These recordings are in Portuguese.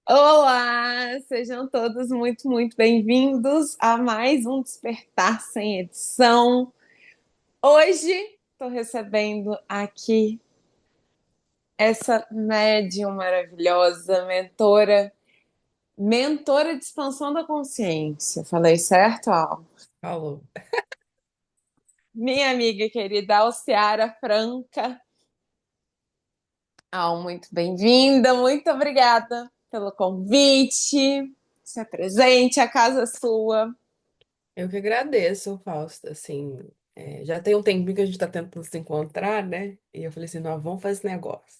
Olá, sejam todos muito bem-vindos a mais um Despertar Sem Edição. Hoje estou recebendo aqui essa médium maravilhosa, mentora de expansão da consciência. Falei certo, Al? Falou. Minha amiga querida Alciara Franca. Al, muito bem-vinda, muito obrigada pelo convite. Se apresente, a casa é sua. Eu que agradeço, Fausto. Assim, já tem um tempinho que a gente está tentando se encontrar, né? E eu falei assim, nós vamos fazer esse negócio.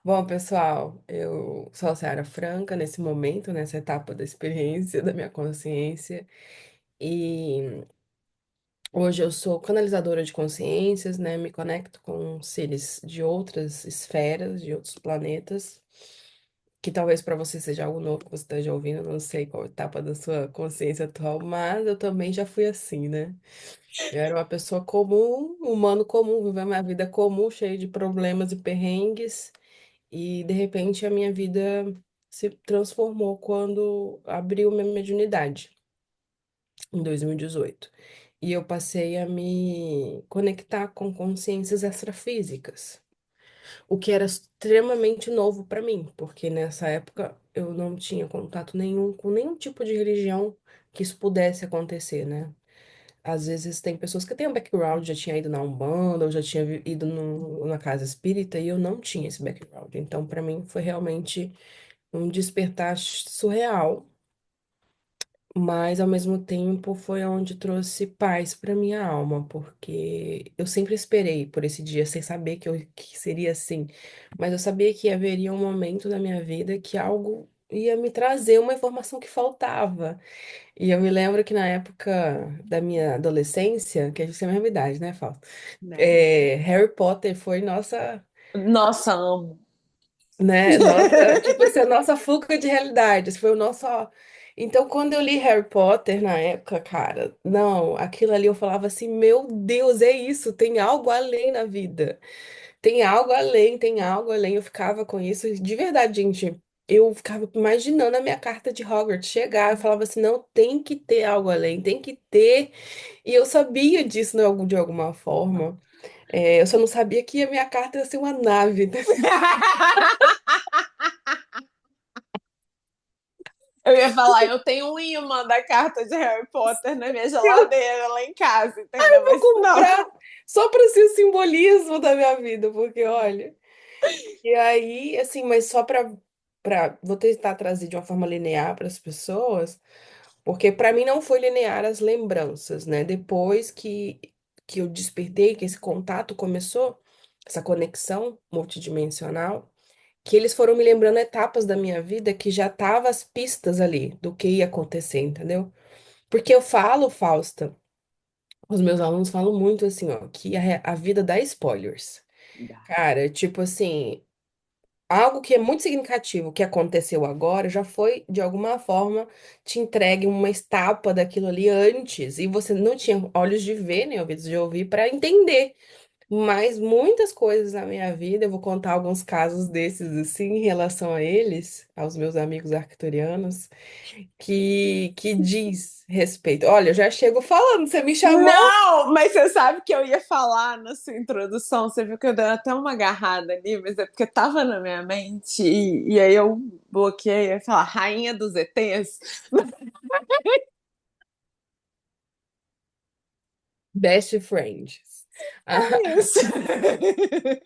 Bom, pessoal, eu sou a Ciara Franca nesse momento, nessa etapa da experiência, da minha consciência. E hoje eu sou canalizadora de consciências, né? Me conecto com seres de outras esferas, de outros planetas. Que talvez para você seja algo novo que você esteja ouvindo, eu não sei qual etapa da sua consciência atual, mas eu também já fui assim, né? Eu era uma pessoa comum, um humano comum, vivendo uma vida comum, cheia de problemas e perrengues, e de repente a minha vida se transformou quando abriu minha mediunidade, em 2018. E eu passei a me conectar com consciências extrafísicas. O que era extremamente novo para mim, porque nessa época eu não tinha contato nenhum com nenhum tipo de religião que isso pudesse acontecer, né? Às vezes tem pessoas que têm um background, já tinha ido na Umbanda, ou já tinha ido na casa espírita, e eu não tinha esse background. Então, para mim, foi realmente um despertar surreal, mas ao mesmo tempo foi onde trouxe paz para minha alma, porque eu sempre esperei por esse dia, sem saber que seria assim, mas eu sabia que haveria um momento na minha vida que algo ia me trazer uma informação que faltava. E eu me lembro que na época da minha adolescência, que a gente tem a mesma idade, né, Fausto? Né? Harry Potter foi nossa, Nossa, amo. né? Nossa, tipo assim, a nossa fuga de realidade. Esse foi o nosso. Então, quando eu li Harry Potter na época, cara, não, aquilo ali eu falava assim: meu Deus, é isso, tem algo além na vida. Tem algo além, tem algo além. Eu ficava com isso, de verdade, gente. Eu ficava imaginando a minha carta de Hogwarts chegar. Eu falava assim: não, tem que ter algo além, tem que ter. E eu sabia disso de alguma forma. Eu só não sabia que a minha carta ia ser uma nave. Eu ia falar, eu tenho um imã da carta de Harry Potter na minha geladeira lá em casa, entendeu? Vou Mas não. comprar só para ser o simbolismo da minha vida, porque olha. E aí, assim, mas só para vou tentar trazer de uma forma linear para as pessoas, porque para mim não foi linear as lembranças, né? Depois que eu despertei, que esse contato começou, essa conexão multidimensional, que eles foram me lembrando etapas da minha vida que já tava as pistas ali do que ia acontecer, entendeu? Porque eu falo, Fausta, os meus alunos falam muito assim, ó, que a vida dá spoilers. Cara, tipo assim, algo que é muito significativo que aconteceu agora já foi, de alguma forma, te entregue uma etapa daquilo ali antes, e você não tinha olhos de ver, nem ouvidos de ouvir para entender. Mas muitas coisas na minha vida, eu vou contar alguns casos desses, assim, em relação a eles, aos meus amigos arcturianos, que diz respeito. Olha, eu já chego falando, você me chamou. Não, mas você sabe que eu ia falar na sua introdução. Você viu que eu dei até uma agarrada ali, mas é porque tava na minha mente e aí eu bloqueei. Eu ia falar Rainha dos ETs. Best friends. Isso.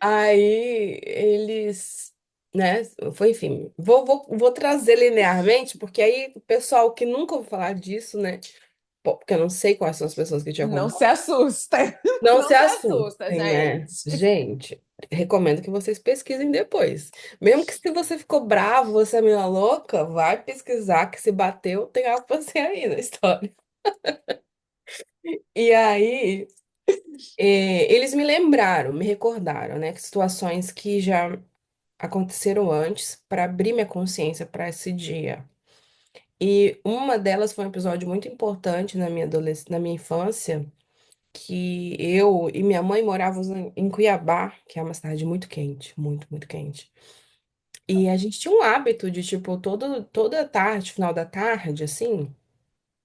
Aí eles, né? Foi, enfim, vou trazer linearmente, porque aí o pessoal que nunca ouviu falar disso, né? Pô, porque eu não sei quais são as pessoas que te Não se acompanham. assusta. Não Não se se assusta, assustem, né? gente. Gente, recomendo que vocês pesquisem depois. Mesmo que se você ficou bravo, você é meio louca, vai pesquisar que se bateu, tem algo pra você aí na história. E aí, eles me lembraram, me recordaram, né? Que situações que já aconteceram antes para abrir minha consciência para esse dia. E uma delas foi um episódio muito importante na minha na minha infância, que eu e minha mãe morávamos em Cuiabá, que é uma cidade muito quente, muito quente. E a gente tinha um hábito de, tipo, toda tarde, final da tarde, assim,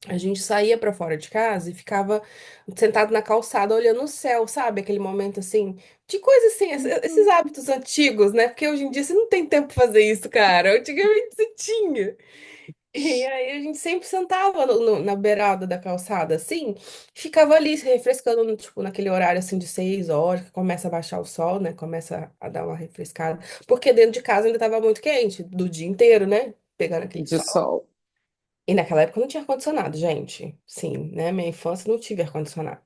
a gente saía pra fora de casa e ficava sentado na calçada olhando o céu, sabe? Aquele momento, assim, de coisa assim, esses hábitos antigos, né? Porque hoje em dia você não tem tempo pra fazer isso, cara. Antigamente você tinha. E aí a gente sempre sentava na beirada da calçada, assim, ficava ali se refrescando, tipo, naquele horário, assim, de 6 horas, que começa a baixar o sol, né? Começa a dar uma refrescada. Porque dentro de casa ainda tava muito quente, do dia inteiro, né? Pegando aquele De sol. sol. E naquela época não tinha ar-condicionado, gente. Sim, né? Minha infância não tive ar-condicionado.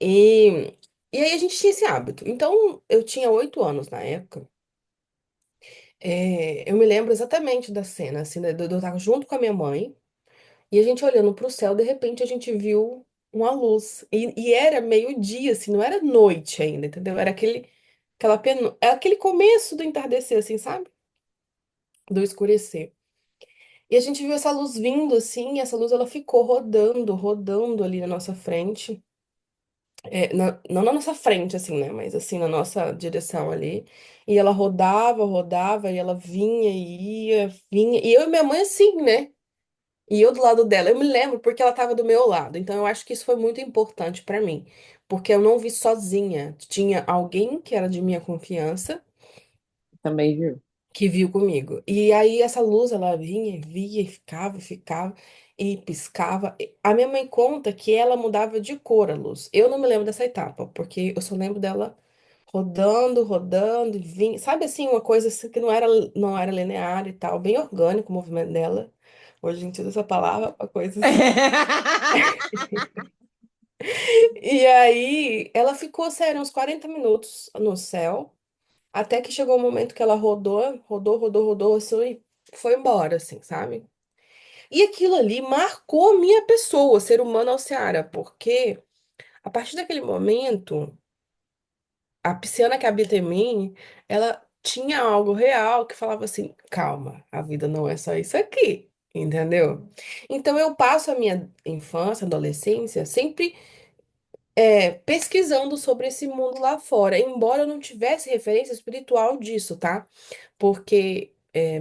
E, e aí a gente tinha esse hábito. Então, eu tinha 8 anos na época. Eu me lembro exatamente da cena, assim, de eu estar junto com a minha mãe. E a gente olhando pro céu, de repente a gente viu uma luz. E era meio-dia, assim, não era noite ainda, entendeu? Era era aquele começo do entardecer, assim, sabe? Do escurecer. E a gente viu essa luz vindo, assim, e essa luz ela ficou rodando, rodando ali na nossa frente. Não na nossa frente, assim, né? Mas assim, na nossa direção ali. E ela rodava, rodava, e ela vinha e ia, vinha. E eu e minha mãe, assim, né? E eu do lado dela, eu me lembro porque ela estava do meu lado. Então eu acho que isso foi muito importante para mim, porque eu não vi sozinha. Tinha alguém que era de minha confiança Também viu. que viu comigo. E aí essa luz ela vinha, e via, e ficava, ficava e piscava. A minha mãe conta que ela mudava de cor a luz. Eu não me lembro dessa etapa, porque eu só lembro dela rodando, rodando, e vinha, sabe assim, uma coisa assim que não era linear e tal, bem orgânico o movimento dela. Hoje a gente usa essa palavra para coisas. E aí, ela ficou, sério, uns 40 minutos no céu, até que chegou o momento que ela rodou, rodou, rodou, rodou, assim, e foi embora, assim, sabe? E aquilo ali marcou a minha pessoa, ser humano Alciara, porque a partir daquele momento, a pisciana que habita em mim, ela tinha algo real que falava assim: calma, a vida não é só isso aqui, entendeu? Então eu passo a minha infância, adolescência, sempre pesquisando sobre esse mundo lá fora, embora eu não tivesse referência espiritual disso, tá? Porque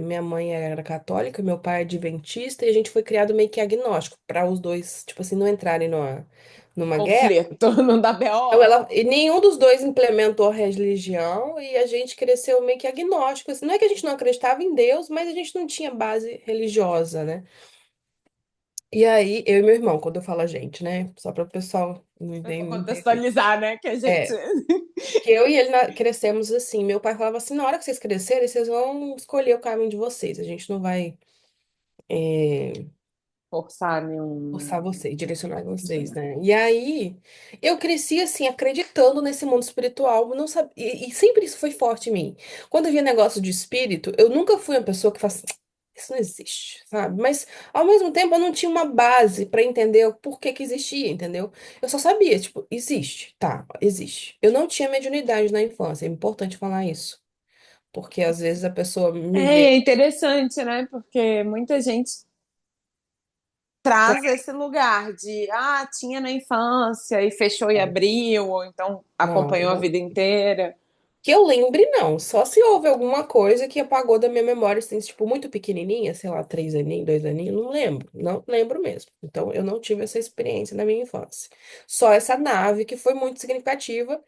minha mãe era católica, meu pai é adventista, e a gente foi criado meio que agnóstico, para os dois, tipo assim, não entrarem numa guerra. Conflito, não dá Então, BO. e nenhum dos dois implementou a religião e a gente cresceu meio que agnóstico. Assim, não é que a gente não acreditava em Deus, mas a gente não tinha base religiosa, né? E aí, eu e meu irmão, quando eu falo a gente, né? Só para o pessoal não É pra entender. contextualizar, né? Que a gente. É, que eu e ele crescemos assim. Meu pai falava assim: na hora que vocês crescerem, vocês vão escolher o caminho de vocês. A gente não vai Forçar forçar nenhum. vocês, direcionar vocês, né? E aí eu cresci assim, acreditando nesse mundo espiritual, não sabia, e sempre isso foi forte em mim. Quando eu via negócio de espírito, eu nunca fui uma pessoa que fala assim, isso não existe, sabe? Mas ao mesmo tempo eu não tinha uma base para entender o porquê que existia, entendeu? Eu só sabia, tipo, existe, tá, existe. Eu não tinha mediunidade na infância, é importante falar isso. Porque às vezes a pessoa me vê. É interessante, né? Porque muita gente traz esse lugar de tinha na infância e fechou e abriu, ou então Não, acompanhou a vida inteira. que eu lembre, não. Só se houve alguma coisa que apagou da minha memória, assim, tipo, muito pequenininha, sei lá, 3 aninhos, 2 aninhos, não lembro. Não lembro mesmo. Então, eu não tive essa experiência na minha infância. Só essa nave que foi muito significativa.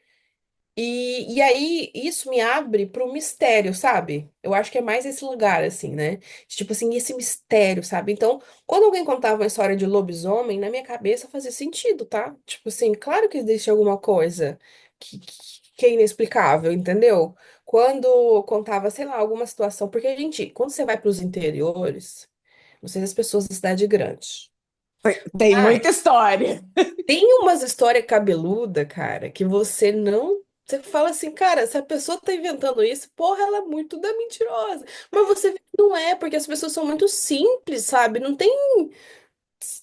E aí, isso me abre para o mistério, sabe? Eu acho que é mais esse lugar, assim, né? Tipo assim, esse mistério, sabe? Então, quando alguém contava uma história de lobisomem, na minha cabeça fazia sentido, tá? Tipo assim, claro que existe alguma coisa que é inexplicável, entendeu? Quando contava, sei lá, alguma situação. Porque, gente, quando você vai para os interiores, não sei se as pessoas da cidade grande. Tem muita história. Tem umas histórias cabeluda, cara, que você não. Você fala assim, cara, se a pessoa tá inventando isso, porra, ela é muito da mentirosa. Mas você vê que não é, porque as pessoas são muito simples, sabe? Não tem.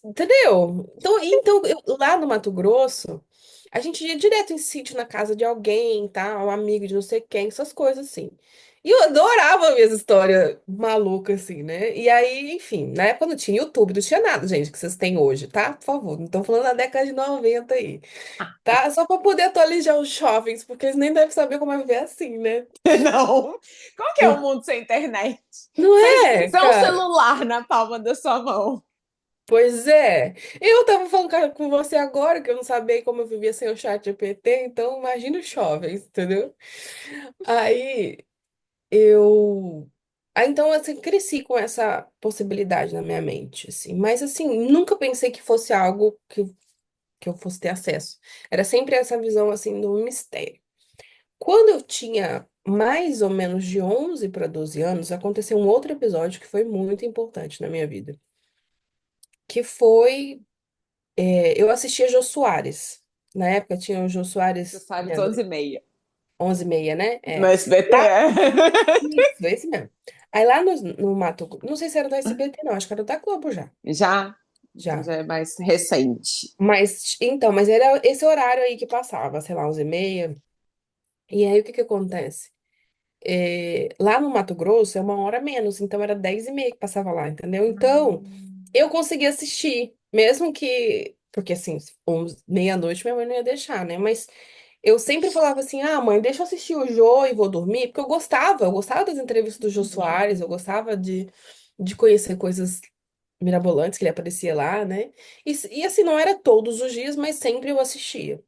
Entendeu? Então lá no Mato Grosso, a gente ia direto em sítio na casa de alguém, tá? Um amigo de não sei quem, essas coisas assim. E eu adorava ver as histórias malucas, assim, né? E aí, enfim, na época não tinha YouTube, não tinha nada, gente, que vocês têm hoje, tá? Por favor, não estão falando da década de 90 aí, tá? Só para poder atualizar os jovens, porque eles nem devem saber como é viver assim, né? Não. Como que é o mundo sem internet? Não é, Sem um cara? celular na palma da sua mão. Pois é. Eu tava falando com você agora que eu não sabia como eu vivia sem o chat GPT, então imagina os jovens, entendeu? Aí eu. Aí então, assim, cresci com essa possibilidade na minha mente, assim. Mas, assim, nunca pensei que fosse algo que eu fosse ter acesso. Era sempre essa visão, assim, do mistério. Quando eu tinha mais ou menos de 11 para 12 anos, aconteceu um outro episódio que foi muito importante na minha vida. Que foi eu assistia Jô Soares. Na época tinha o Jô Jô Soares Soares, meia-noite, 11h30. 11h30, né? No É. SBT, Lá, é. isso, esse mesmo. Aí lá no Mato Grosso, não sei se era do SBT, não, acho que era da Globo já. Já? Então Já. já é mais recente. Mas era esse horário aí que passava, sei lá, 11h30. E aí o que que acontece? Lá no Mato Grosso é 1 hora menos, então era 10h30 que passava lá, entendeu? Então, eu conseguia assistir, mesmo que. Porque assim, meia-noite minha mãe não ia deixar, né? Mas eu sempre falava assim: ah, mãe, deixa eu assistir o Jô e vou dormir, porque eu gostava das entrevistas do Jô Soares, eu gostava de conhecer coisas mirabolantes que ele aparecia lá, né? E assim, não era todos os dias, mas sempre eu assistia.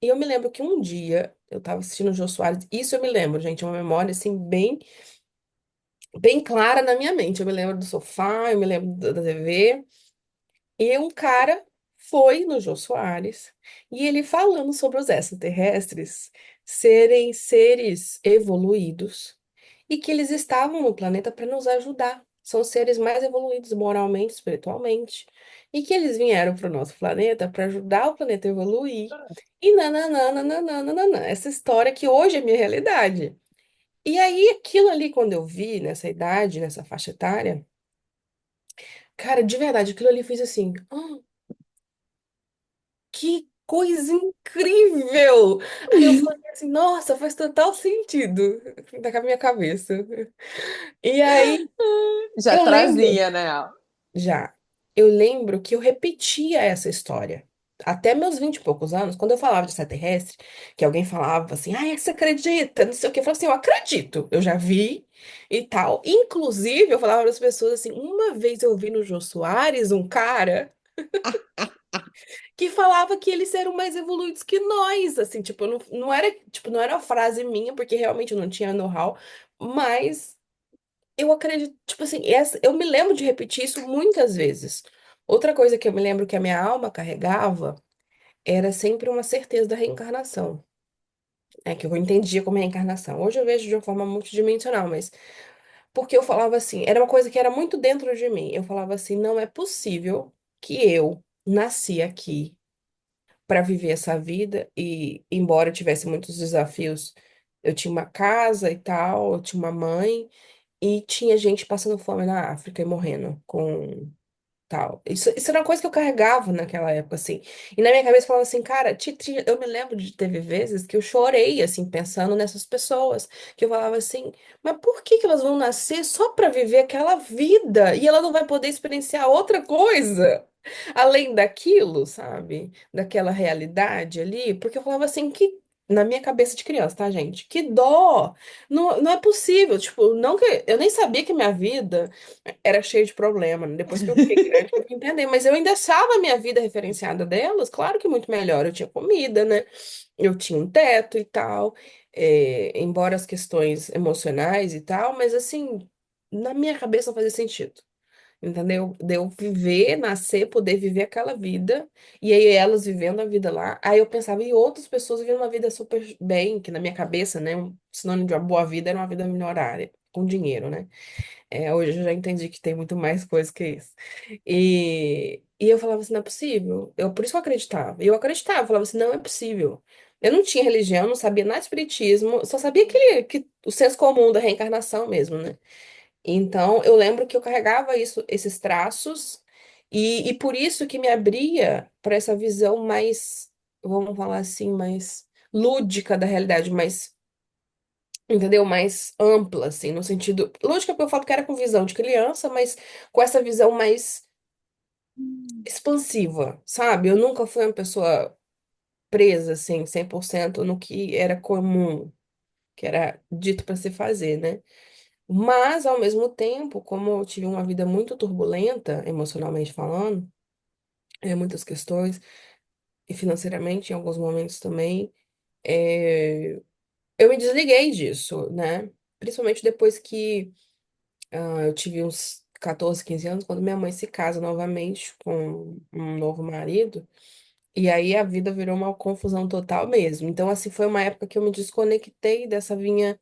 E eu me lembro que um dia eu tava assistindo o Jô Soares, isso eu me lembro, gente, é uma memória assim bem clara na minha mente. Eu me lembro do sofá, eu me lembro da TV. E um cara foi no Jô Soares e ele falando sobre os extraterrestres serem seres evoluídos e que eles estavam no planeta para nos ajudar. São seres mais evoluídos moralmente, espiritualmente, e que eles vieram para o nosso planeta para ajudar o planeta a evoluir. E nananana, essa história que hoje é minha realidade. E aí, aquilo ali, quando eu vi nessa idade, nessa faixa etária, cara, de verdade, aquilo ali fez assim. Que coisa incrível! Aí eu falei assim, nossa, faz total sentido na minha cabeça. E aí Já eu lembro, trazia, né? já, eu lembro que eu repetia essa história. Até meus 20 e poucos anos, quando eu falava de extraterrestre, que alguém falava assim, ah, você acredita? Não sei o que, eu falava assim, eu acredito, eu já vi e tal. Inclusive, eu falava para as pessoas assim, uma vez eu vi no Jô Soares um cara que falava que eles eram mais evoluídos que nós, assim, tipo, não era uma frase minha, porque realmente eu não tinha know-how, mas eu acredito, tipo assim, eu me lembro de repetir isso muitas vezes. Outra coisa que eu me lembro que a minha alma carregava era sempre uma certeza da reencarnação, que eu entendia como reencarnação. Hoje eu vejo de uma forma multidimensional, mas porque eu falava assim, era uma coisa que era muito dentro de mim. Eu falava assim, não é possível que eu nasci aqui para viver essa vida e embora eu tivesse muitos desafios, eu tinha uma casa e tal, eu tinha uma mãe e tinha gente passando fome na África e morrendo com tal. Isso era uma coisa que eu carregava naquela época, assim. E na minha cabeça eu falava assim, cara, eu me lembro de teve vezes que eu chorei, assim, pensando nessas pessoas, que eu falava assim, mas por que que elas vão nascer só para viver aquela vida e ela não vai poder experienciar outra coisa? Além daquilo, sabe? Daquela realidade ali, porque eu falava assim, que na minha cabeça de criança, tá, gente? Que dó! Não, não é possível, tipo, não que eu nem sabia que minha vida era cheia de problema, né? Depois que eu fiquei grande, que eu fui entender, mas eu ainda achava a minha vida referenciada delas, claro que muito melhor. Eu tinha comida, né? Eu tinha um teto e tal, embora as questões emocionais e tal, mas assim, na minha cabeça não fazia sentido. Entendeu? De eu viver, nascer, poder viver aquela vida, e aí elas vivendo a vida lá. Aí eu pensava em outras pessoas vivendo uma vida super bem, que na minha cabeça, né, um sinônimo de uma boa vida era uma vida milionária, com dinheiro, né? Hoje eu já entendi que tem muito mais coisa que isso. E eu falava assim, não é possível. Por isso que eu acreditava. E eu acreditava, eu falava assim, não é possível. Eu não tinha religião, não sabia nada de espiritismo, só sabia que o senso comum da reencarnação mesmo, né? Então, eu lembro que eu carregava esses traços, e por isso que me abria para essa visão mais, vamos falar assim, mais lúdica da realidade, mais entendeu? Mais ampla, assim, no sentido. Lógico que eu falo que era com visão de criança, mas com essa visão mais expansiva, sabe? Eu nunca fui uma pessoa presa, assim, 100% no que era comum, que era dito para se fazer, né? Mas, ao mesmo tempo, como eu tive uma vida muito turbulenta, emocionalmente falando, muitas questões, e financeiramente, em alguns momentos também, é, eu me desliguei disso, né? Principalmente depois que eu tive uns 14, 15 anos, quando minha mãe se casa novamente com um novo marido, e aí a vida virou uma confusão total mesmo. Então, assim, foi uma época que eu me desconectei dessa minha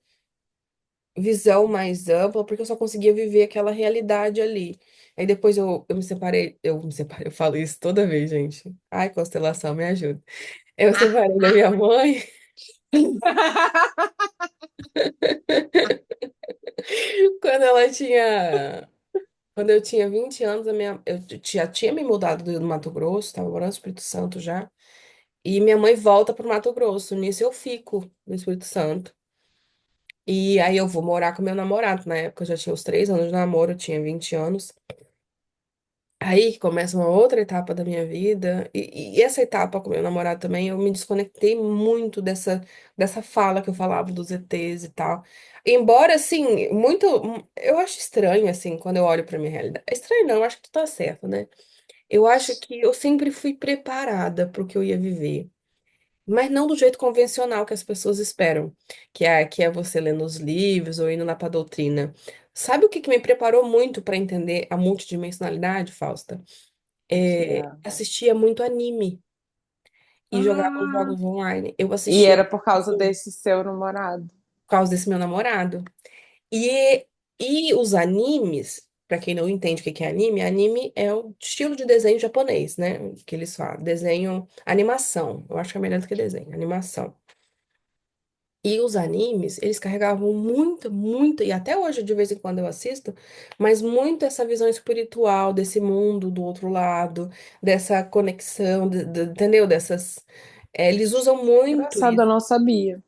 visão mais ampla, porque eu só conseguia viver aquela realidade ali. Aí depois eu me separei, eu falo isso toda vez, gente. Ai, constelação, me ajuda. Eu separei da minha mãe quando ela tinha. Quando eu tinha 20 anos, já tinha me mudado do Mato Grosso, estava morando no Espírito Santo já. E minha mãe volta para o Mato Grosso. Nisso eu fico no Espírito Santo. E aí eu vou morar com meu namorado. Na época eu já tinha uns 3 anos de namoro, eu tinha 20 anos. Aí que começa uma outra etapa da minha vida, e essa etapa com meu namorado também, eu me desconectei muito dessa fala que eu falava dos ETs e tal. Embora, assim, eu acho estranho, assim, quando eu olho pra minha realidade. É estranho não, eu acho que tu tá certo, né? Eu acho que eu sempre fui preparada pro que eu ia viver, mas não do jeito convencional que as pessoas esperam, que é você lendo os livros ou indo lá pra doutrina. Sabe o que que me preparou muito para entender a multidimensionalidade, Fausta? O que é? Assistia muito anime e jogava os Ah, jogos online. Eu e assistia era por causa muito desse seu namorado. por causa desse meu namorado. E, e os animes, pra quem não entende o que que é anime é o estilo de desenho japonês, né? Que eles falam. Desenho, animação. Eu acho que é melhor do que desenho, animação. E os animes, eles carregavam muito, muito, e até hoje de vez em quando eu assisto, mas muito essa visão espiritual desse mundo do outro lado, dessa conexão, entendeu? Eles usam muito Engraçado, eu isso. não sabia.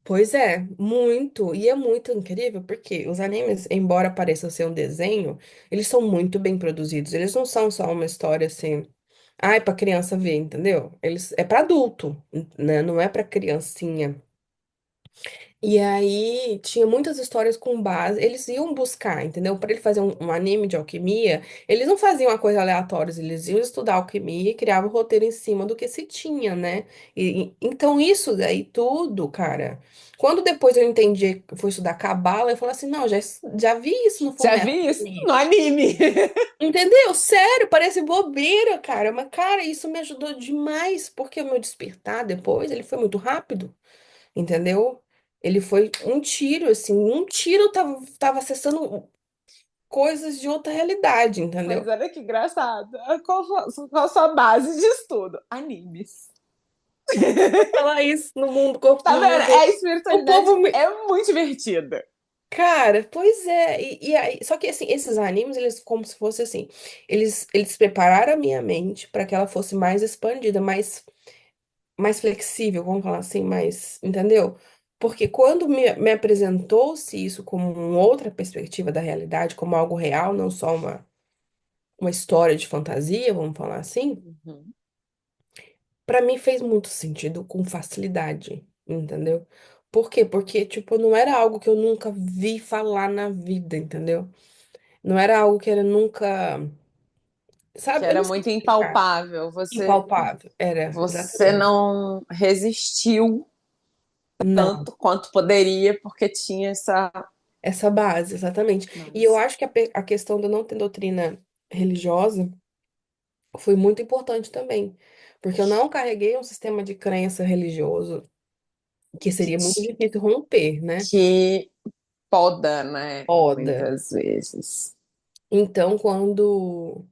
Pois é, muito, e é muito incrível, porque os animes, embora pareçam ser um desenho, eles são muito bem produzidos. Eles não são só uma história assim, ai, pra criança ver, entendeu? Eles é pra adulto, né? Não é pra criancinha. E aí tinha muitas histórias com base. Eles iam buscar, entendeu? Para ele fazer um anime de alquimia, eles não faziam uma coisa aleatória, eles iam estudar alquimia e criavam o roteiro em cima do que se tinha, né? Então isso daí tudo, cara. Quando depois eu entendi, fui estudar cabala, eu falei assim, não, já vi isso no Já Fullmetal vi isso no Alchemist. anime. Entendeu? Sério, parece bobeira, cara. Mas, cara, isso me ajudou demais, porque o meu despertar depois, ele foi muito rápido. Entendeu? Ele foi um tiro, assim, um tiro eu tava acessando coisas de outra realidade, Mas entendeu? olha que engraçado. Qual a sua base de estudo? Animes. Falar isso no mundo, corpo Tá no vendo? mundo. A O espiritualidade povo me. é muito divertida. Cara, pois é. E aí, só que assim, esses animes, eles como se fosse assim, eles prepararam a minha mente para que ela fosse mais expandida, mais flexível, vamos falar assim, mais, entendeu? Porque quando me apresentou-se isso como uma outra perspectiva da realidade, como algo real, não só uma história de fantasia, vamos falar assim, Uhum. pra mim fez muito sentido com facilidade, entendeu? Por quê? Porque, tipo, não era algo que eu nunca vi falar na vida, entendeu? Não era algo que eu nunca, Que sabe? Eu era não sei muito explicar. impalpável. Impalpável. Era, Você exatamente. não resistiu Não, tanto quanto poderia, porque tinha essa. essa base, exatamente. E eu Mas acho que a questão de não ter doutrina religiosa foi muito importante também. Porque eu não carreguei um sistema de crença religioso que que, seria muito difícil romper, né? que poda, né? Oda. Muitas vezes. Então, quando.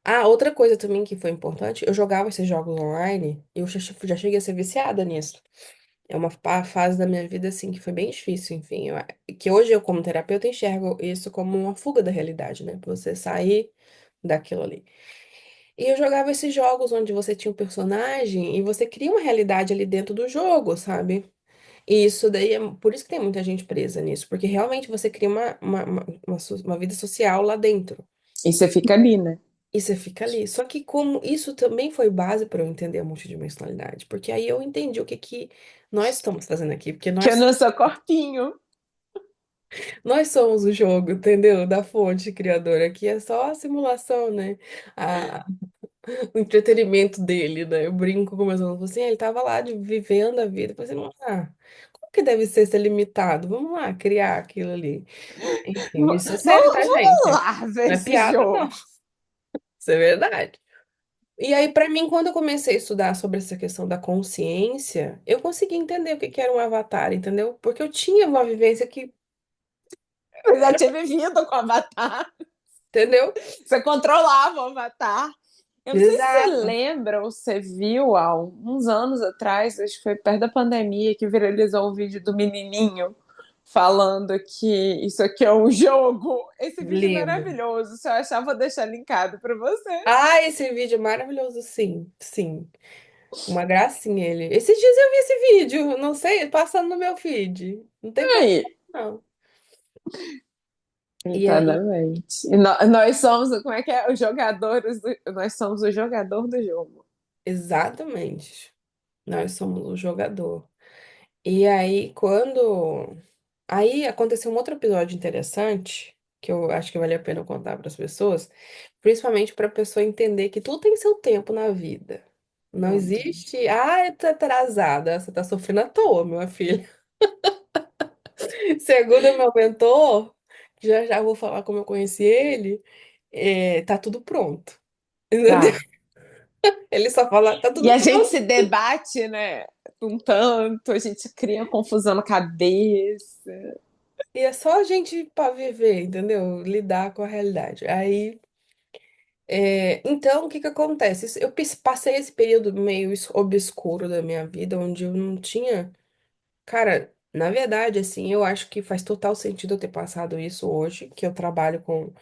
Ah, outra coisa também que foi importante, eu jogava esses jogos online e eu já cheguei a ser viciada nisso. É uma fase da minha vida, assim, que foi bem difícil, enfim. Que hoje eu, como terapeuta, enxergo isso como uma fuga da realidade, né? Pra você sair daquilo ali. E eu jogava esses jogos onde você tinha um personagem e você cria uma realidade ali dentro do jogo, sabe? E isso daí é por isso que tem muita gente presa nisso, porque realmente você cria uma vida social lá dentro. E você fica ali, né? E você fica ali. Só que como isso também foi base para eu entender a multidimensionalidade, porque aí eu entendi o que que nós estamos fazendo aqui, porque Que eu não sou corpinho. nós somos o jogo, entendeu? Da fonte criadora, aqui é só a simulação, né? A, o entretenimento dele, né? Eu brinco com meus alunos, assim, ele tava lá vivendo a vida, eu falei assim, como que deve ser limitado? Vamos lá, criar aquilo ali. Enfim, isso é sério, tá, Vamos gente? lá ver Não é esse piada, jogo. não. Isso é verdade. E aí, pra mim, quando eu comecei a estudar sobre essa questão da consciência, eu consegui entender o que que era um avatar, entendeu? Porque eu tinha uma vivência que, Eu já tinha vivido com o Avatar. entendeu? Você controlava o Avatar. Eu não sei se você Exato. lembra ou você viu há uns anos atrás, acho que foi perto da pandemia, que viralizou um vídeo do menininho falando que isso aqui é um jogo. Esse vídeo é Lembro. maravilhoso. Se eu achar, vou deixar linkado para você. Ah, esse vídeo é maravilhoso, sim, sim. Uma gracinha ele. Esses dias eu vi esse vídeo, não sei, passando no meu feed. Não tem pouco, Aí, não. E aí, exatamente. E nós somos, como é que é? Os jogadores nós somos o jogador do jogo. exatamente, nós somos o jogador. E aí, quando. Aí aconteceu um outro episódio interessante, que eu acho que vale a pena contar para as pessoas, principalmente para a pessoa entender que tudo tem seu tempo na vida. Não Tudo. existe, tá atrasada, você tá sofrendo à toa, minha filha. Segundo o meu mentor, que já já vou falar como eu conheci ele, tá tudo pronto. Entendeu? Tá. Ele só fala, tá E tudo a gente pronto. se debate, né? Um tanto, a gente cria confusão na cabeça. E é só a gente para viver, entendeu? Lidar com a realidade. Aí, então, o que que acontece? Eu passei esse período meio obscuro da minha vida, onde eu não tinha. Cara, na verdade, assim, eu acho que faz total sentido eu ter passado isso hoje, que eu trabalho com.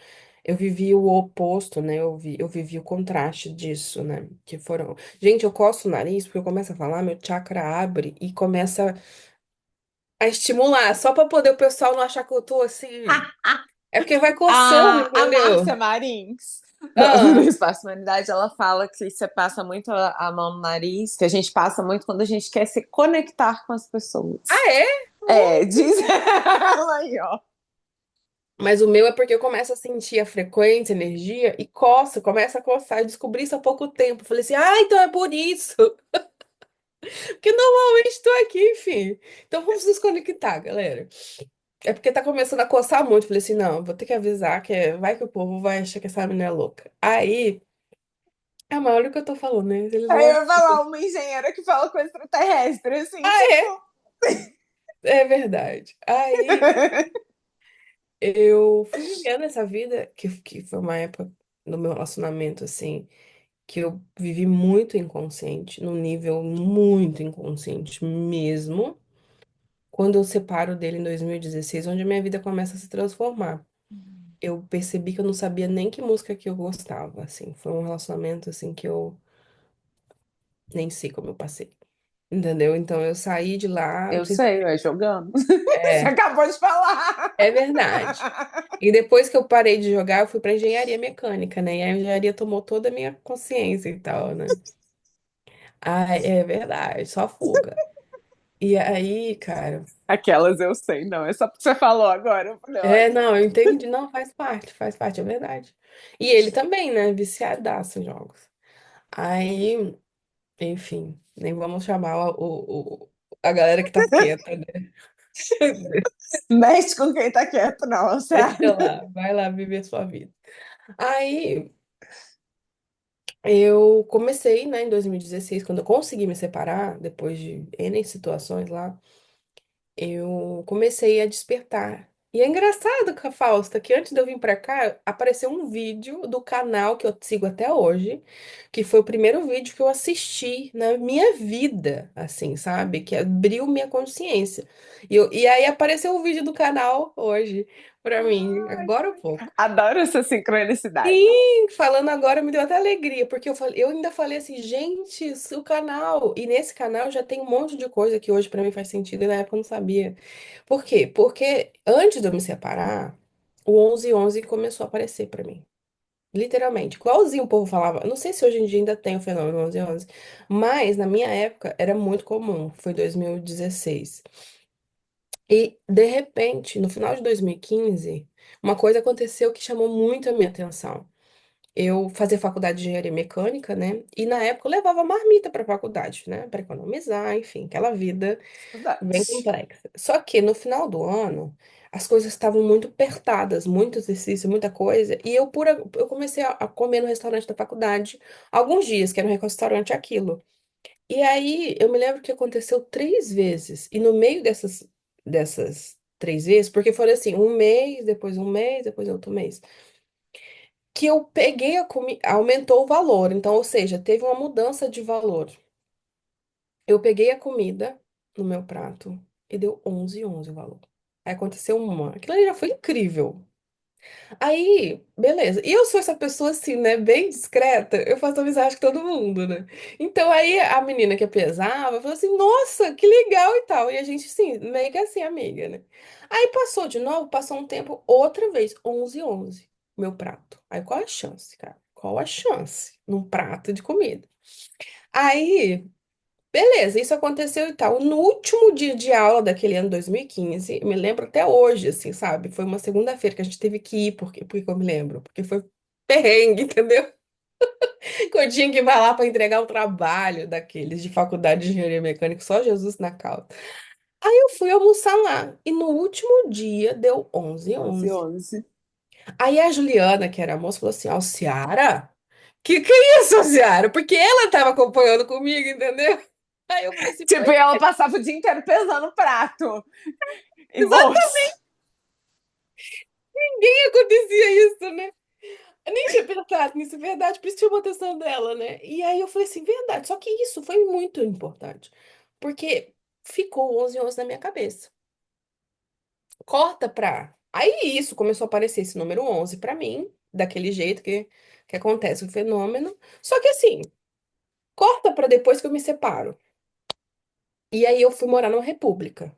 Eu vivi o oposto, né? Eu vivi o contraste disso, né? Que foram. Gente, eu coço o nariz porque eu começo a falar, meu chakra abre e começa a estimular, só pra poder o pessoal não achar que eu tô assim. É porque vai coçando, A Márcia entendeu? Marins, do Ah, Espaço Humanidade, ela fala que você passa muito a mão no nariz, que a gente passa muito quando a gente quer se conectar com as pessoas. é? É, diz ela aí, ó. Mas o meu é porque eu começo a sentir a frequência, a energia e coça, começa a coçar. Eu descobri isso há pouco tempo. Falei assim, então é por isso. Porque normalmente estou aqui, enfim. Então vamos nos conectar, galera. É porque tá começando a coçar muito. Falei assim, não, vou ter que avisar que vai que o povo vai achar que essa menina é louca. Aí, é a maior que eu tô falando, né? Eles Aí vão. eu ia falar uma engenheira que fala com extraterrestre, assim, Ah, tipo. é? É verdade. Aí eu fui vivendo essa vida, que foi uma época no meu relacionamento, assim, que eu vivi muito inconsciente, num nível muito inconsciente mesmo. Quando eu separo dele em 2016, onde a minha vida começa a se transformar. Eu percebi que eu não sabia nem que música que eu gostava, assim. Foi um relacionamento, assim, que eu nem sei como eu passei. Entendeu? Então eu saí de lá, Eu sei, é jogando. Você é, acabou de falar. é verdade. E depois que eu parei de jogar, eu fui pra engenharia mecânica, né? E a engenharia tomou toda a minha consciência e tal, né? Ah, é verdade, só fuga. E aí, cara, Aquelas eu sei, não. É só porque você falou agora. Eu falei, olha. não, eu entendi, não, faz parte, é verdade. E ele também, né? Viciadaço em jogos. Aí, enfim, nem vamos chamar a galera que tá quieta, né? Mexe com quem tá quieto, não, Deixa sério. lá, vai lá viver sua vida. Aí, eu comecei, né, em 2016, quando eu consegui me separar, depois de N situações lá. Eu comecei a despertar. E é engraçado, Fausta, que antes de eu vir pra cá, apareceu um vídeo do canal que eu sigo até hoje, que foi o primeiro vídeo que eu assisti na minha vida, assim, sabe? Que abriu minha consciência. E aí apareceu o vídeo do canal hoje, pra mim, agora há pouco. Adoro essa sincronicidade. Sim, falando agora me deu até alegria, porque eu ainda falei assim, gente, o canal, e nesse canal já tem um monte de coisa que hoje pra mim faz sentido e na época eu não sabia. Por quê? Porque antes de eu me separar, o 1111 começou a aparecer pra mim. Literalmente, igualzinho o povo falava. Não sei se hoje em dia ainda tem o fenômeno 1111, mas na minha época era muito comum, foi 2016. E, de repente, no final de 2015, uma coisa aconteceu que chamou muito a minha atenção. Eu fazia faculdade de engenharia mecânica, né? E na época eu levava marmita para faculdade, né? Para economizar, enfim, aquela vida bem Saudade. complexa. Só que no final do ano, as coisas estavam muito apertadas, muito exercício, muita coisa, e eu comecei a comer no restaurante da faculdade alguns dias, que era um restaurante aquilo. E aí eu me lembro que aconteceu 3 vezes, e no meio dessas 3 vezes, porque foi assim, um mês, depois outro mês que eu peguei a comida, aumentou o valor, então, ou seja, teve uma mudança de valor. Eu peguei a comida no meu prato e deu 11,11 o valor. Aí aconteceu uma. Aquilo ali já foi incrível. Aí, beleza. E eu sou essa pessoa assim, né? Bem discreta. Eu faço amizade com todo mundo, né? Então aí a menina que pesava falou assim: Nossa, que legal e tal. E a gente, sim, meio que assim, amiga, né? Aí passou de novo, passou um tempo, outra vez, 11,11 meu prato. Aí qual a chance, cara? Qual a chance num prato de comida? Aí. Beleza, isso aconteceu e tal. No último dia de aula daquele ano 2015, eu me lembro até hoje, assim, sabe? Foi uma segunda-feira que a gente teve que ir, porque eu me lembro, porque foi perrengue, entendeu? Que eu tinha que ir lá para entregar o trabalho daqueles de faculdade de engenharia mecânica, só Jesus na causa. Aí eu fui almoçar lá, e no último dia deu 11h11. 11. Aí a Juliana, que era a moça, falou assim: Ó, Ciara? Que é isso, Ciara? Porque ela tava acompanhando comigo, entendeu? Aí eu falei assim, Tipo, e ela passava o dia inteiro pesando o prato em bolsa. nem acontecia isso, né? Eu nem tinha pensado nisso, é verdade, por isso chamou a atenção dela, né? E aí eu falei assim, verdade, só que isso foi muito importante, porque ficou 11h11 na minha cabeça. Corta pra... Aí isso começou a aparecer esse número 11 pra mim, daquele jeito que acontece o fenômeno. Só que assim, corta pra depois que eu me separo. E aí eu fui morar numa república.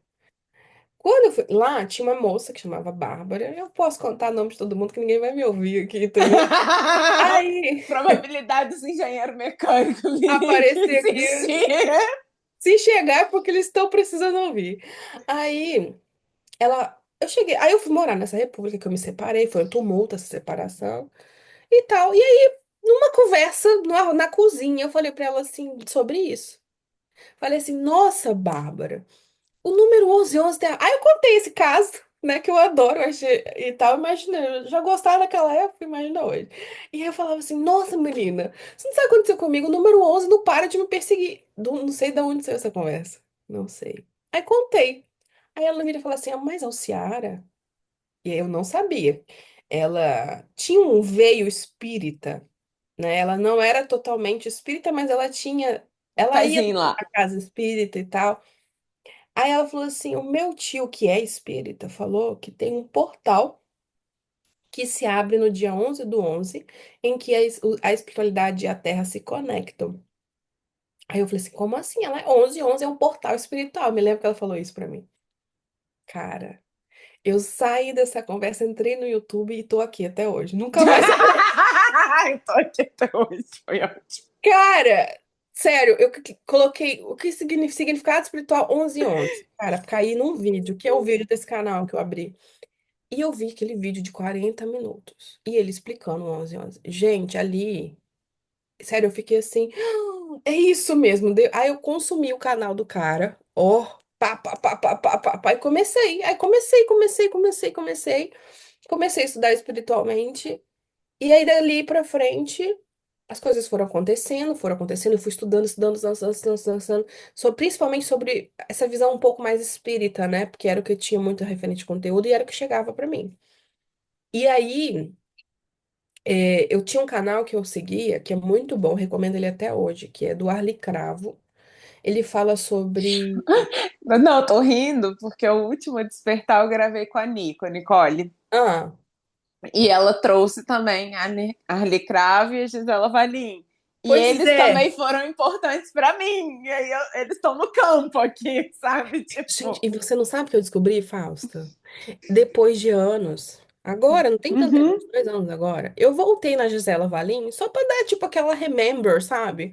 Quando eu fui lá, tinha uma moça que chamava Bárbara. Eu posso contar o nome de todo mundo que ninguém vai me ouvir aqui, entendeu? Aí Probabilidade dos engenheiros mecânicos virem que aparecer aqui. existia. Se chegar é porque eles estão precisando ouvir. Aí eu cheguei, aí eu fui morar nessa república que eu me separei, foi um tumulto essa separação e tal. E aí, numa conversa na cozinha, eu falei pra ela assim sobre isso. Falei assim: "Nossa, Bárbara, o número 1111 tem... Aí eu contei esse caso, né, que eu adoro, eu achei, e tal, imagina, eu já gostava naquela época, imagina hoje. E aí eu falava assim, nossa, menina, você não sabe o que aconteceu comigo? O número 11 não para de me perseguir. Não sei de onde saiu essa conversa. Não sei. Aí contei. Aí ela vira e fala assim, ah, mas a Alciara? E eu não sabia. Ela tinha um veio espírita, né? Ela não era totalmente espírita, mas ela tinha... Um Ela ia pezinho lá. na casa espírita e tal. Aí ela falou assim: o meu tio, que é espírita, falou que tem um portal que se abre no dia 11/11, em que a espiritualidade e a Terra se conectam. Aí eu falei assim: como assim? Ela é 11/11 é um portal espiritual. Eu me lembro que ela falou isso pra mim. Cara, eu saí dessa conversa, entrei no YouTube e tô aqui até hoje. Nunca mais. Eu tô aqui até hoje, foi ótimo. Cara, sério, eu coloquei o que significado espiritual 11/11. Cara, caí num vídeo, que é o vídeo desse canal que eu abri. E eu vi aquele vídeo de 40 minutos. E ele explicando o 11/11. Gente, ali, sério, eu fiquei assim, "Ah, é isso mesmo." Aí eu consumi o canal do cara, ó, pá, pá, pá, pá, pá, pá, pá, e comecei. Aí comecei. Comecei a estudar espiritualmente. E aí dali pra frente, as coisas foram acontecendo. Eu fui estudando, estudando, principalmente sobre essa visão um pouco mais espírita, né? Porque era o que eu tinha muito referente de conteúdo e era o que chegava pra mim. E aí, eu tinha um canal que eu seguia, que é muito bom, recomendo ele até hoje, que é do Arli Cravo. Ele fala sobre. Não, eu tô rindo porque o último Despertar eu gravei com a Nico, a Nicole. Ah, E ela trouxe também a Arlie Cravo e a Gisela Valim. E pois eles também é. foram importantes para mim. E aí eles estão no campo aqui, sabe? Gente, Tipo. e você não sabe o que eu descobri, Fausta? Depois de anos, agora, não tem tanto tempo, Uhum. uns 2 anos agora, eu voltei na Gisela Valim só pra dar, tipo, aquela remember, sabe?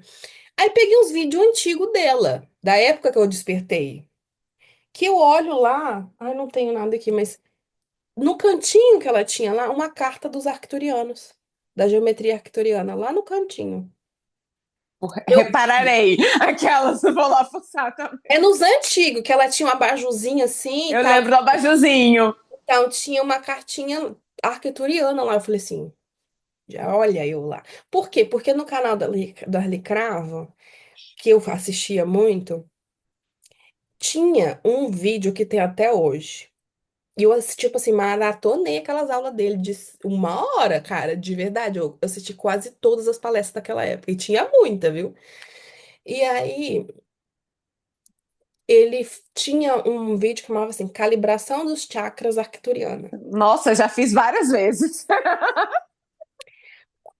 Aí peguei uns vídeos antigos dela, da época que eu despertei. Que eu olho lá, ai, não tenho nada aqui, mas no cantinho que ela tinha lá, uma carta dos arcturianos, da geometria arcturiana, lá no cantinho. Eu vi. Repararei. Aquelas, eu vou lá fuçar também. É nos antigos, que ela tinha uma abajuzinha assim e Eu tal. lembro do abajuzinho. Então tinha uma cartinha arcturiana lá. Eu falei assim, já olha eu lá. Por quê? Porque no canal da Arli Cravo, que eu assistia muito, tinha um vídeo que tem até hoje. E eu, tipo assim, maratonei aquelas aulas dele de 1 hora, cara, de verdade. Eu assisti quase todas as palestras daquela época. E tinha muita, viu? E aí, ele tinha um vídeo que chamava assim, Calibração dos Chakras Arcturiana. Nossa, já fiz várias vezes.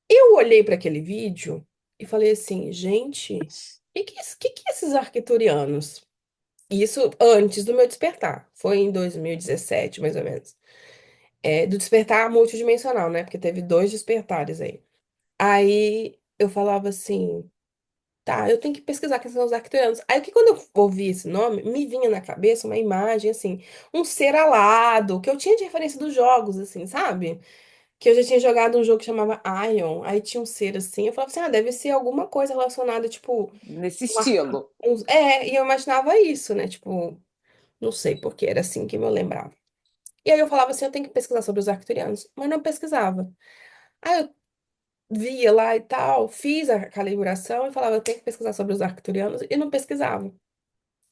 Eu olhei para aquele vídeo e falei assim, gente, que esses arcturianos? Isso antes do meu despertar. Foi em 2017, mais ou menos. É, do despertar multidimensional, né? Porque teve dois despertares aí. Aí eu falava assim, tá, eu tenho que pesquisar quem são os arcturianos. Aí que quando eu ouvi esse nome, me vinha na cabeça uma imagem assim, um ser alado, que eu tinha de referência dos jogos, assim, sabe? Que eu já tinha jogado um jogo que chamava Ion, aí tinha um ser assim, eu falava assim, ah, deve ser alguma coisa relacionada, tipo, Nesse uma- estilo. e eu imaginava isso, né? Tipo, não sei porque era assim que eu lembrava. E aí eu falava assim, eu tenho que pesquisar sobre os arcturianos, mas não pesquisava. Aí eu via lá e tal, fiz a calibração e falava, eu tenho que pesquisar sobre os arcturianos e não pesquisava.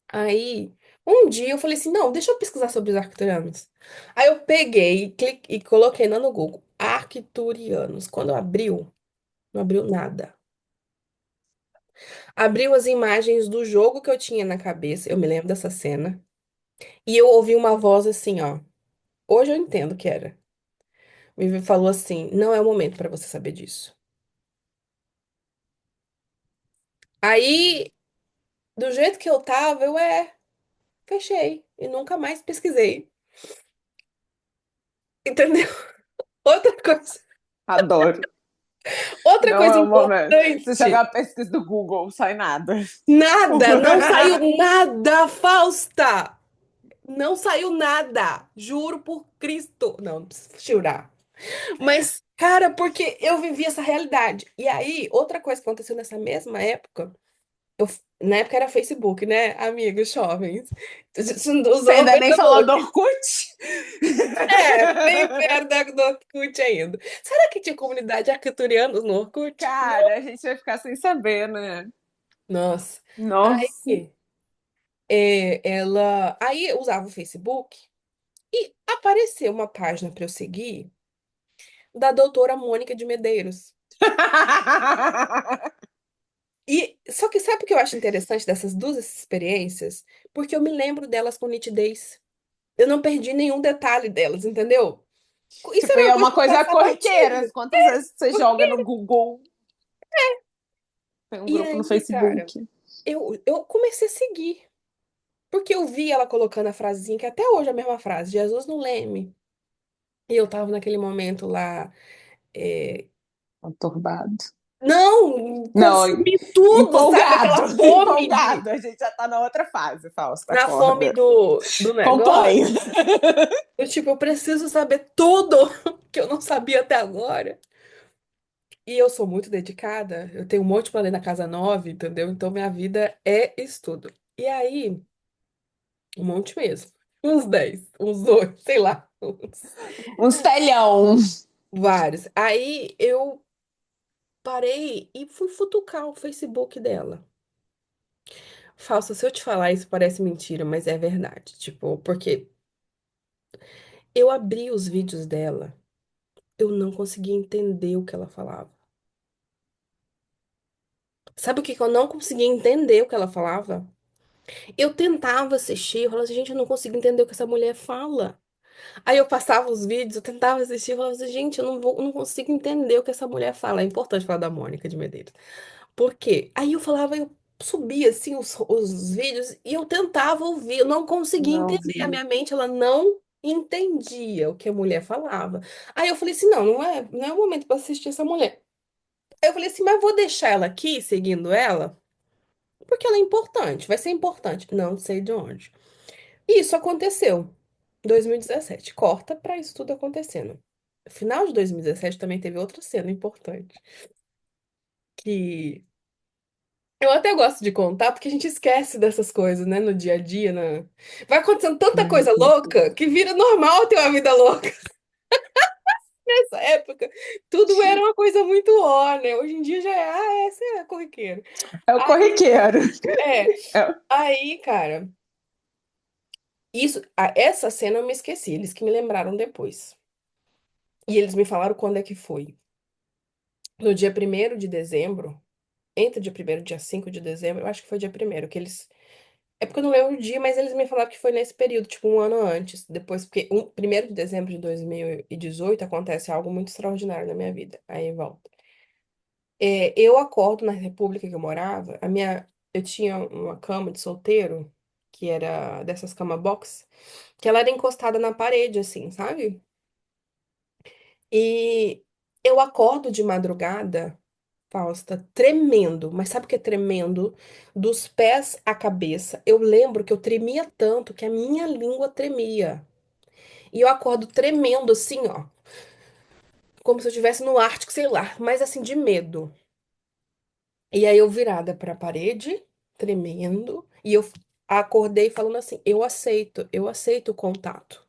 Aí, um dia eu falei assim, não, deixa eu pesquisar sobre os arcturianos. Aí eu peguei e, e coloquei lá no Google, arcturianos. Quando abriu, não abriu nada. Abriu as imagens do jogo que eu tinha na cabeça, eu me lembro dessa cena, e eu ouvi uma voz assim, ó. Hoje eu entendo que era. Me falou assim, não é o momento para você saber disso. Aí, do jeito que eu tava, fechei e nunca mais pesquisei. Entendeu? Outra coisa, Adoro. outra Não coisa é o momento. Se jogar importante. a pesquisa do Google, sai nada. Nada, não saiu nada, Fausta. Não saiu nada. Juro por Cristo. Não, não preciso jurar. Mas, cara, porque eu vivi essa realidade. E aí, outra coisa que aconteceu nessa mesma época, na época era Facebook, né, amigos jovens? Você não Você usou ainda nem falou do Facebook. Orkut? Nem perto do Orkut ainda. Será que tinha comunidade arcturianos no Orkut? Cara, a gente vai ficar sem saber, né? Nossa. Nossa. Aí, aí eu usava o Facebook e apareceu uma página para eu seguir da doutora Mônica de Medeiros. E só que sabe o que eu acho interessante dessas duas experiências? Porque eu me lembro delas com nitidez. Eu não perdi nenhum detalhe delas, entendeu? Isso Tipo, era e uma é coisa uma que coisa passava corriqueira. batido. Quantas vezes você joga Porque- no Google? Tem um E grupo no aí, cara, Facebook. eu comecei a seguir. Porque eu vi ela colocando a frasezinha, que até hoje é a mesma frase, Jesus no leme. E eu tava naquele momento lá. é, Conturbado. Não, Não, consumi tudo, sabe? empolgado, Aquela fome empolgado. A gente já tá na outra fase, Fausto, na fome acorda. do Acompanhe. negócio. Tipo, eu preciso saber tudo que eu não sabia até agora. E eu sou muito dedicada, eu tenho um monte pra ler na casa 9, entendeu? Então minha vida é estudo. E aí, um monte mesmo. Uns 10, uns 8, sei lá, uns Uns telhão. vários. Aí eu parei e fui futucar o Facebook dela. Falsa, se eu te falar isso parece mentira, mas é verdade. Tipo, porque eu abri os vídeos dela, eu não conseguia entender o que ela falava. Sabe o que que eu não conseguia entender o que ela falava? Eu tentava assistir, eu falava assim, gente, eu não consigo entender o que essa mulher fala. Aí eu passava os vídeos, eu tentava assistir, eu falava assim, gente, eu não consigo entender o que essa mulher fala. É importante falar da Mônica de Medeiros. Por quê? Aí eu falava, eu subia assim os vídeos e eu tentava ouvir, eu não conseguia Não entender. A vi. minha mente, ela não entendia o que a mulher falava. Aí eu falei assim, não é o momento para assistir essa mulher. Aí eu falei assim, mas vou deixar ela aqui, seguindo ela, porque ela é importante, vai ser importante. Não sei de onde. E isso aconteceu. 2017. Corta pra isso tudo acontecendo. Final de 2017 também teve outra cena importante. Que eu até gosto de contar, porque a gente esquece dessas coisas, né? No dia a dia. Vai acontecendo tanta coisa Uhum. louca que vira normal ter uma vida louca. Nessa época, tudo era uma coisa muito ó, né? Hoje em dia já é, essa é corriqueiro. É o Aí, corriqueiro. é. É. Aí, cara, essa cena eu me esqueci, eles que me lembraram depois. E eles me falaram quando é que foi. No dia 1º de dezembro, entre dia 1º e dia 5 de dezembro, eu acho que foi dia 1º, que eles. É porque eu não lembro o dia, mas eles me falaram que foi nesse período, tipo um ano antes. Depois, porque 1º de dezembro de 2018 acontece algo muito extraordinário na minha vida. Aí volta. Eu acordo na República que eu morava, eu tinha uma cama de solteiro, que era dessas cama box, que ela era encostada na parede, assim, sabe? E eu acordo de madrugada, Fausta, tremendo, mas sabe o que é tremendo? Dos pés à cabeça. Eu lembro que eu tremia tanto que a minha língua tremia. E eu acordo tremendo assim, ó, como se eu estivesse no Ártico, sei lá, mas assim de medo. E aí eu virada para a parede, tremendo, e eu acordei falando assim: eu aceito o contato.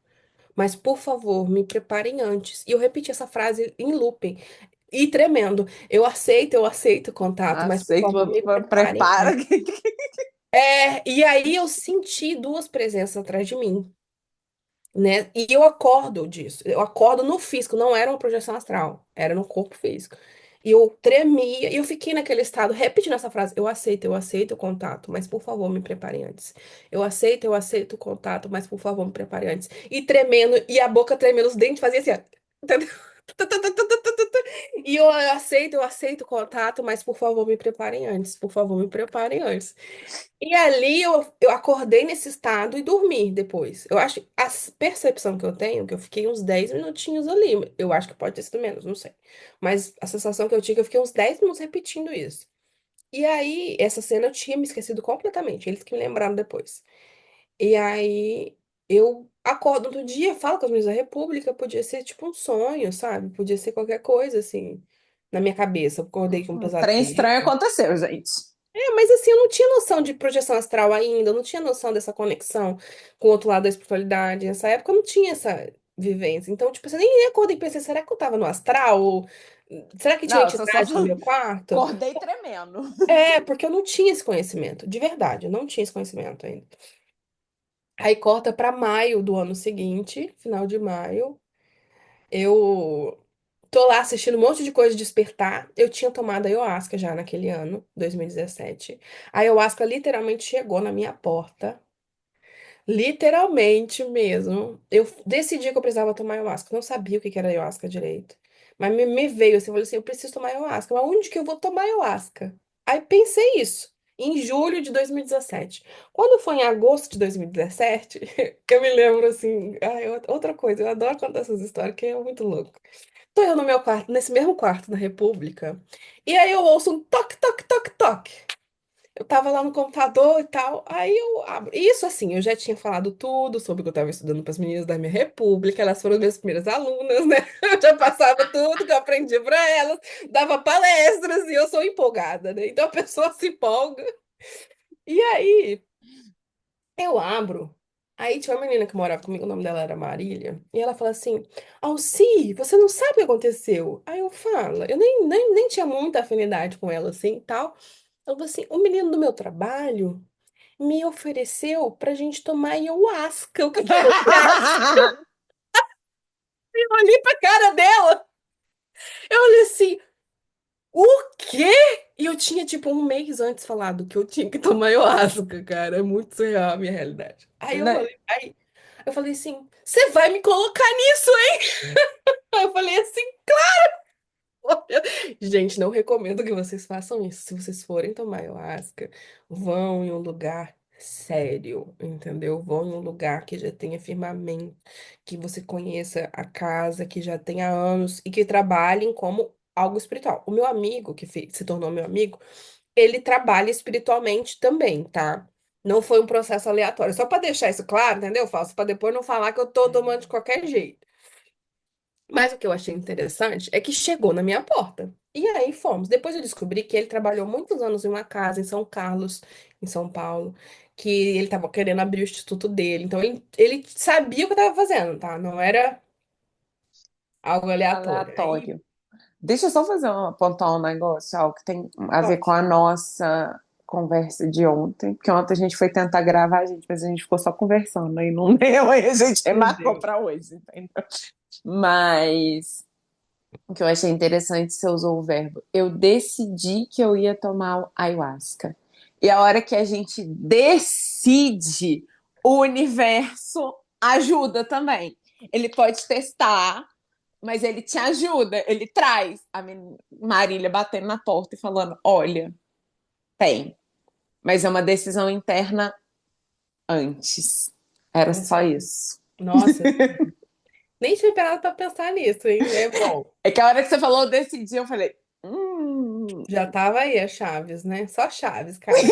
Mas por favor, me preparem antes. E eu repeti essa frase em looping. E tremendo. Eu aceito o contato, mas por Aceito, favor, me preparem prepara. antes. E aí eu senti duas presenças atrás de mim, né? E eu acordo disso. Eu acordo no físico, não era uma projeção astral, era no corpo físico. E eu tremia, e eu fiquei naquele estado, repetindo essa frase: eu aceito o contato, mas por favor, me preparem antes. Eu aceito o contato, mas por favor, me preparem antes. E tremendo, e a boca tremendo, os dentes faziam assim, ó. Entendeu? E eu aceito o contato, mas por favor, me preparem antes. Por favor, me preparem antes. E ali eu acordei nesse estado e dormi depois. Eu acho, a percepção que eu tenho, que eu fiquei uns 10 minutinhos ali. Eu acho que pode ter sido menos, não sei. Mas a sensação que eu tinha é que eu fiquei uns 10 minutos repetindo isso. E aí, essa cena eu tinha me esquecido completamente. Eles que me lembraram depois. E aí, eu acordo outro dia, falo com os meus da República, podia ser tipo um sonho, sabe? Podia ser qualquer coisa, assim, na minha cabeça. Eu acordei com um Um trem estranho pesadelo. aconteceu, gente. Mas assim, eu não tinha noção de projeção astral ainda, eu não tinha noção dessa conexão com o outro lado da espiritualidade. Nessa época eu não tinha essa vivência. Então, tipo, você nem acordei e pensei, será que eu tava no astral? Ou, será que tinha Não, você só entidade no meu quarto? acordei tremendo. Porque eu não tinha esse conhecimento, de verdade, eu não tinha esse conhecimento ainda. Aí corta pra maio do ano seguinte, final de maio. Eu tô lá assistindo um monte de coisa de despertar. Eu tinha tomado ayahuasca já naquele ano, 2017. A ayahuasca literalmente chegou na minha porta. Literalmente mesmo. Eu decidi que eu precisava tomar ayahuasca. Eu não sabia o que que era ayahuasca direito. Mas me veio assim, eu falei assim, eu preciso tomar ayahuasca. Mas onde que eu vou tomar ayahuasca? Aí pensei isso, em julho de 2017. Quando foi em agosto de 2017, eu me lembro assim, outra coisa, eu adoro contar essas histórias, que é muito louco. Tô eu no meu quarto, nesse mesmo quarto na República, e aí eu ouço um toque, toque, toque, toque. Eu tava lá no computador e tal, aí eu abro. Isso assim, eu já tinha falado tudo sobre o que eu tava estudando para as meninas da minha república, elas foram minhas primeiras alunas, né? Eu já passava tudo que eu aprendi para elas, dava palestras e eu sou empolgada, né? Então a pessoa se empolga. E aí eu abro. Aí tinha uma menina que morava comigo, o nome dela era Marília, e ela fala assim: Alci, você não sabe o que aconteceu? Aí eu falo, eu nem tinha muita afinidade com ela assim e tal. Ela falou assim: o menino do meu trabalho me ofereceu pra gente tomar ayahuasca. O que que é ayahuasca? Eu olhei pra cara dela, eu olhei assim, o quê? E eu tinha, tipo, um mês antes falado que eu tinha que tomar ayahuasca, cara. É muito surreal a minha realidade. Né? Aí eu falei assim, você vai me colocar nisso, hein? Aí eu falei assim, gente, não recomendo que vocês façam isso. Se vocês forem tomar ayahuasca, vão em um lugar sério, entendeu? Vão em um lugar que já tenha firmamento, que você conheça a casa, que já tenha anos e que trabalhem como algo espiritual. O meu amigo, se tornou meu amigo, ele trabalha espiritualmente também, tá? Não foi um processo aleatório. Só para deixar isso claro, entendeu? Faço para depois não falar que eu tô tomando de qualquer jeito. Mas o que eu achei interessante é que chegou na minha porta. E aí fomos. Depois eu descobri que ele trabalhou muitos anos em uma casa em São Carlos, em São Paulo, que ele estava querendo abrir o instituto dele. Então ele sabia o que estava fazendo, tá? Não era algo aleatório. Aí, Aleatório. Deixa eu só apontar um negócio, algo que tem a ver com pode. a nossa conversa de ontem, porque ontem a gente foi tentar gravar, gente, mas a gente ficou só conversando e não deu, aí a gente Não remarcou deu. para hoje, entendeu? Mas o que eu achei interessante, você usou o verbo. Eu decidi que eu ia tomar ayahuasca. E a hora que a gente decide, o universo ajuda também. Ele pode testar, mas ele te ajuda, ele traz a Marília batendo na porta e falando: olha, tem, mas é uma decisão interna antes. Era só Uhum. isso. Nossa, nem tinha parado pra pensar nisso, hein? É bom. É que a hora que você falou decidi, eu falei: hum. Já tava aí as chaves, né? Só chaves caíram.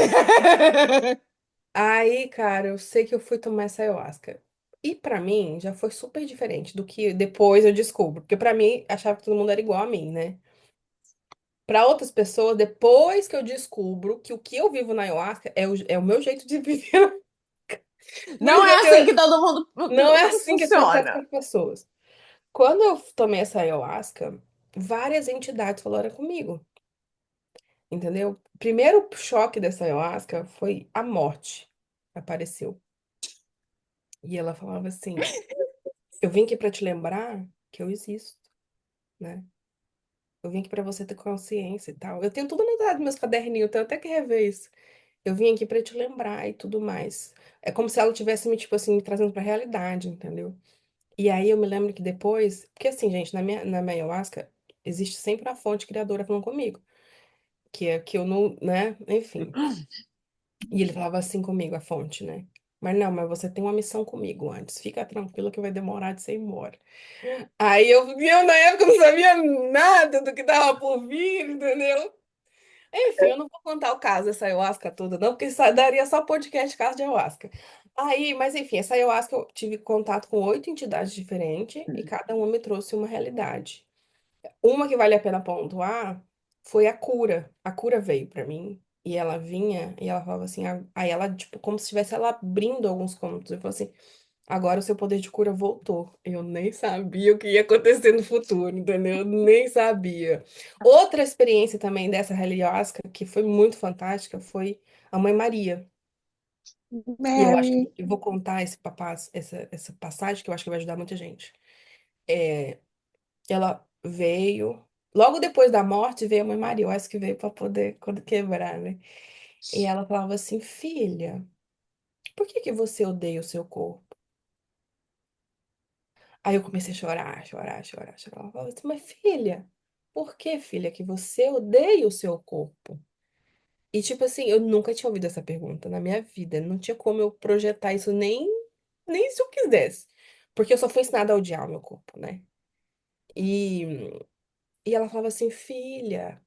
Aí, cara, eu sei que eu fui tomar essa ayahuasca. E pra mim já foi super diferente do que depois eu descubro, porque pra mim achava que todo mundo era igual a mim, né? Pra outras pessoas, depois que eu descubro que o que eu vivo na ayahuasca é o meu jeito de viver. Por Não isso é que assim que todo não é mundo assim que acontece com funciona. as pessoas. Quando eu tomei essa ayahuasca, várias entidades falaram comigo, entendeu? Primeiro choque dessa ayahuasca foi a morte. Apareceu. E ela falava assim: eu vim aqui pra te lembrar que eu existo, né? Eu vim aqui pra você ter consciência e tal. Eu tenho tudo anotado nos meus caderninhos, eu tenho até que rever isso. Eu vim aqui pra te lembrar e tudo mais. É como se ela tivesse me, tipo assim, me trazendo pra realidade, entendeu? E aí eu me lembro que depois, porque assim, gente, na minha ayahuasca existe sempre a fonte criadora falando comigo, que é que eu não, né? Enfim. E ele falava assim comigo, a fonte, né? Mas não, mas você tem uma missão comigo antes. Fica tranquilo que vai demorar de você ir embora. Aí eu na época não sabia nada do que tava por vir, entendeu? Enfim, eu não vou contar o caso dessa ayahuasca toda, não, porque isso daria só podcast caso de ayahuasca. Aí, mas enfim, essa ayahuasca eu tive contato com 8 entidades diferentes e cada uma me trouxe uma realidade. Uma que vale a pena pontuar foi a cura. A cura veio pra mim e ela vinha e ela falava assim, aí ela, tipo, como se estivesse ela abrindo alguns contos. Eu falei assim, agora o seu poder de cura voltou. Eu nem sabia o que ia acontecer no futuro, entendeu? Eu nem sabia. Outra experiência também dessa ayahuasca que foi muito fantástica foi a Mãe Maria. E eu acho Mary. que eu vou contar essa passagem que eu acho que vai ajudar muita gente. É, ela veio, logo depois da morte veio a Mãe Maria, eu acho que veio para poder quebrar, né? E ela falava assim, filha, por que que você odeia o seu corpo? Aí eu comecei a chorar, chorar, chorar, chorar. Ela falava assim, mas filha, por que, filha, que você odeia o seu corpo? E tipo assim, eu nunca tinha ouvido essa pergunta na minha vida. Não tinha como eu projetar isso nem se eu quisesse. Porque eu só fui ensinada a odiar o meu corpo, né? E, e ela falava assim, filha,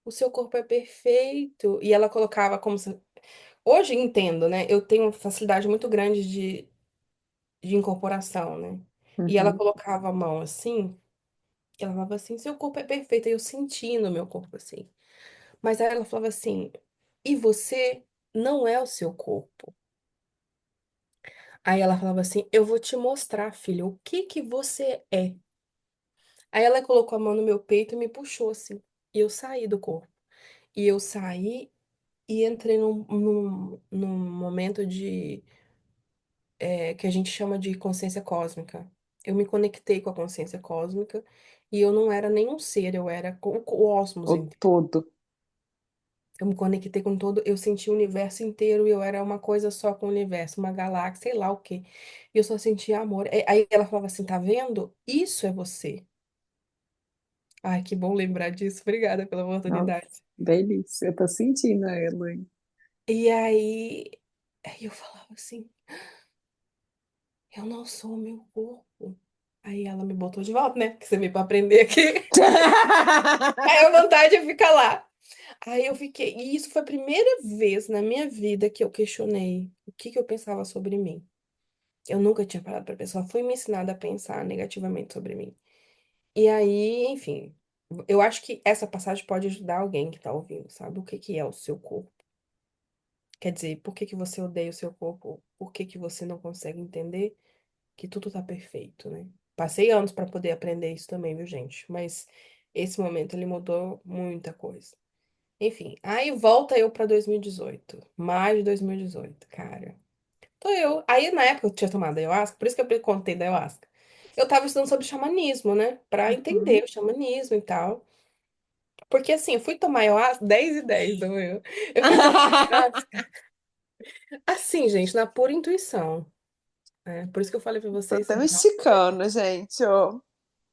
o seu corpo é perfeito. E ela colocava como se. Hoje entendo, né? Eu tenho uma facilidade muito grande de incorporação, né? E ela Uhum. colocava a mão assim. Ela falava assim, seu corpo é perfeito. E eu senti no meu corpo assim. Mas aí ela falava assim, e você não é o seu corpo. Aí ela falava assim, eu vou te mostrar, filha, o que que você é. Aí ela colocou a mão no meu peito e me puxou assim. E eu saí do corpo. E eu saí e entrei num momento que a gente chama de consciência cósmica. Eu me conectei com a consciência cósmica e eu não era nenhum ser, eu era o cosmos O todo. Eu me conectei com todo, eu senti o universo inteiro e eu era uma coisa só com o universo, uma galáxia, sei lá o quê. E eu só sentia amor. Aí ela falava assim, tá vendo? Isso é você. Ai, que bom lembrar disso. Obrigada pela Nossa, oportunidade. delícia. Eu tô sentindo ela, hein? E aí eu falava assim, eu não sou o meu corpo. Aí ela me botou de volta, né? Porque você veio pra aprender aqui. Aí a vontade é ficar lá. Aí eu fiquei. E isso foi a primeira vez na minha vida que eu questionei o que que eu pensava sobre mim. Eu nunca tinha parado para pensar, fui me ensinada a pensar negativamente sobre mim. E aí, enfim, eu acho que essa passagem pode ajudar alguém que tá ouvindo, sabe? O que que é o seu corpo? Quer dizer, por que que você odeia o seu corpo? Por que que você não consegue entender que tudo tá perfeito, né? Passei anos para poder aprender isso também, viu, gente? Mas esse momento ele mudou muita coisa. Enfim, aí volta eu para 2018, maio de 2018, cara. Tô eu. Aí na época eu tinha tomado ayahuasca, por isso que eu contei da ayahuasca. Eu tava estudando sobre xamanismo, né? Pra entender Uhum. o xamanismo e tal. Porque assim, eu fui tomar ayahuasca 10 e 10, não eu. Eu fui tomar ayahuasca. Assim, gente, na pura intuição. Né? Por isso que eu falei pra Tô vocês. até me esticando, gente, ó.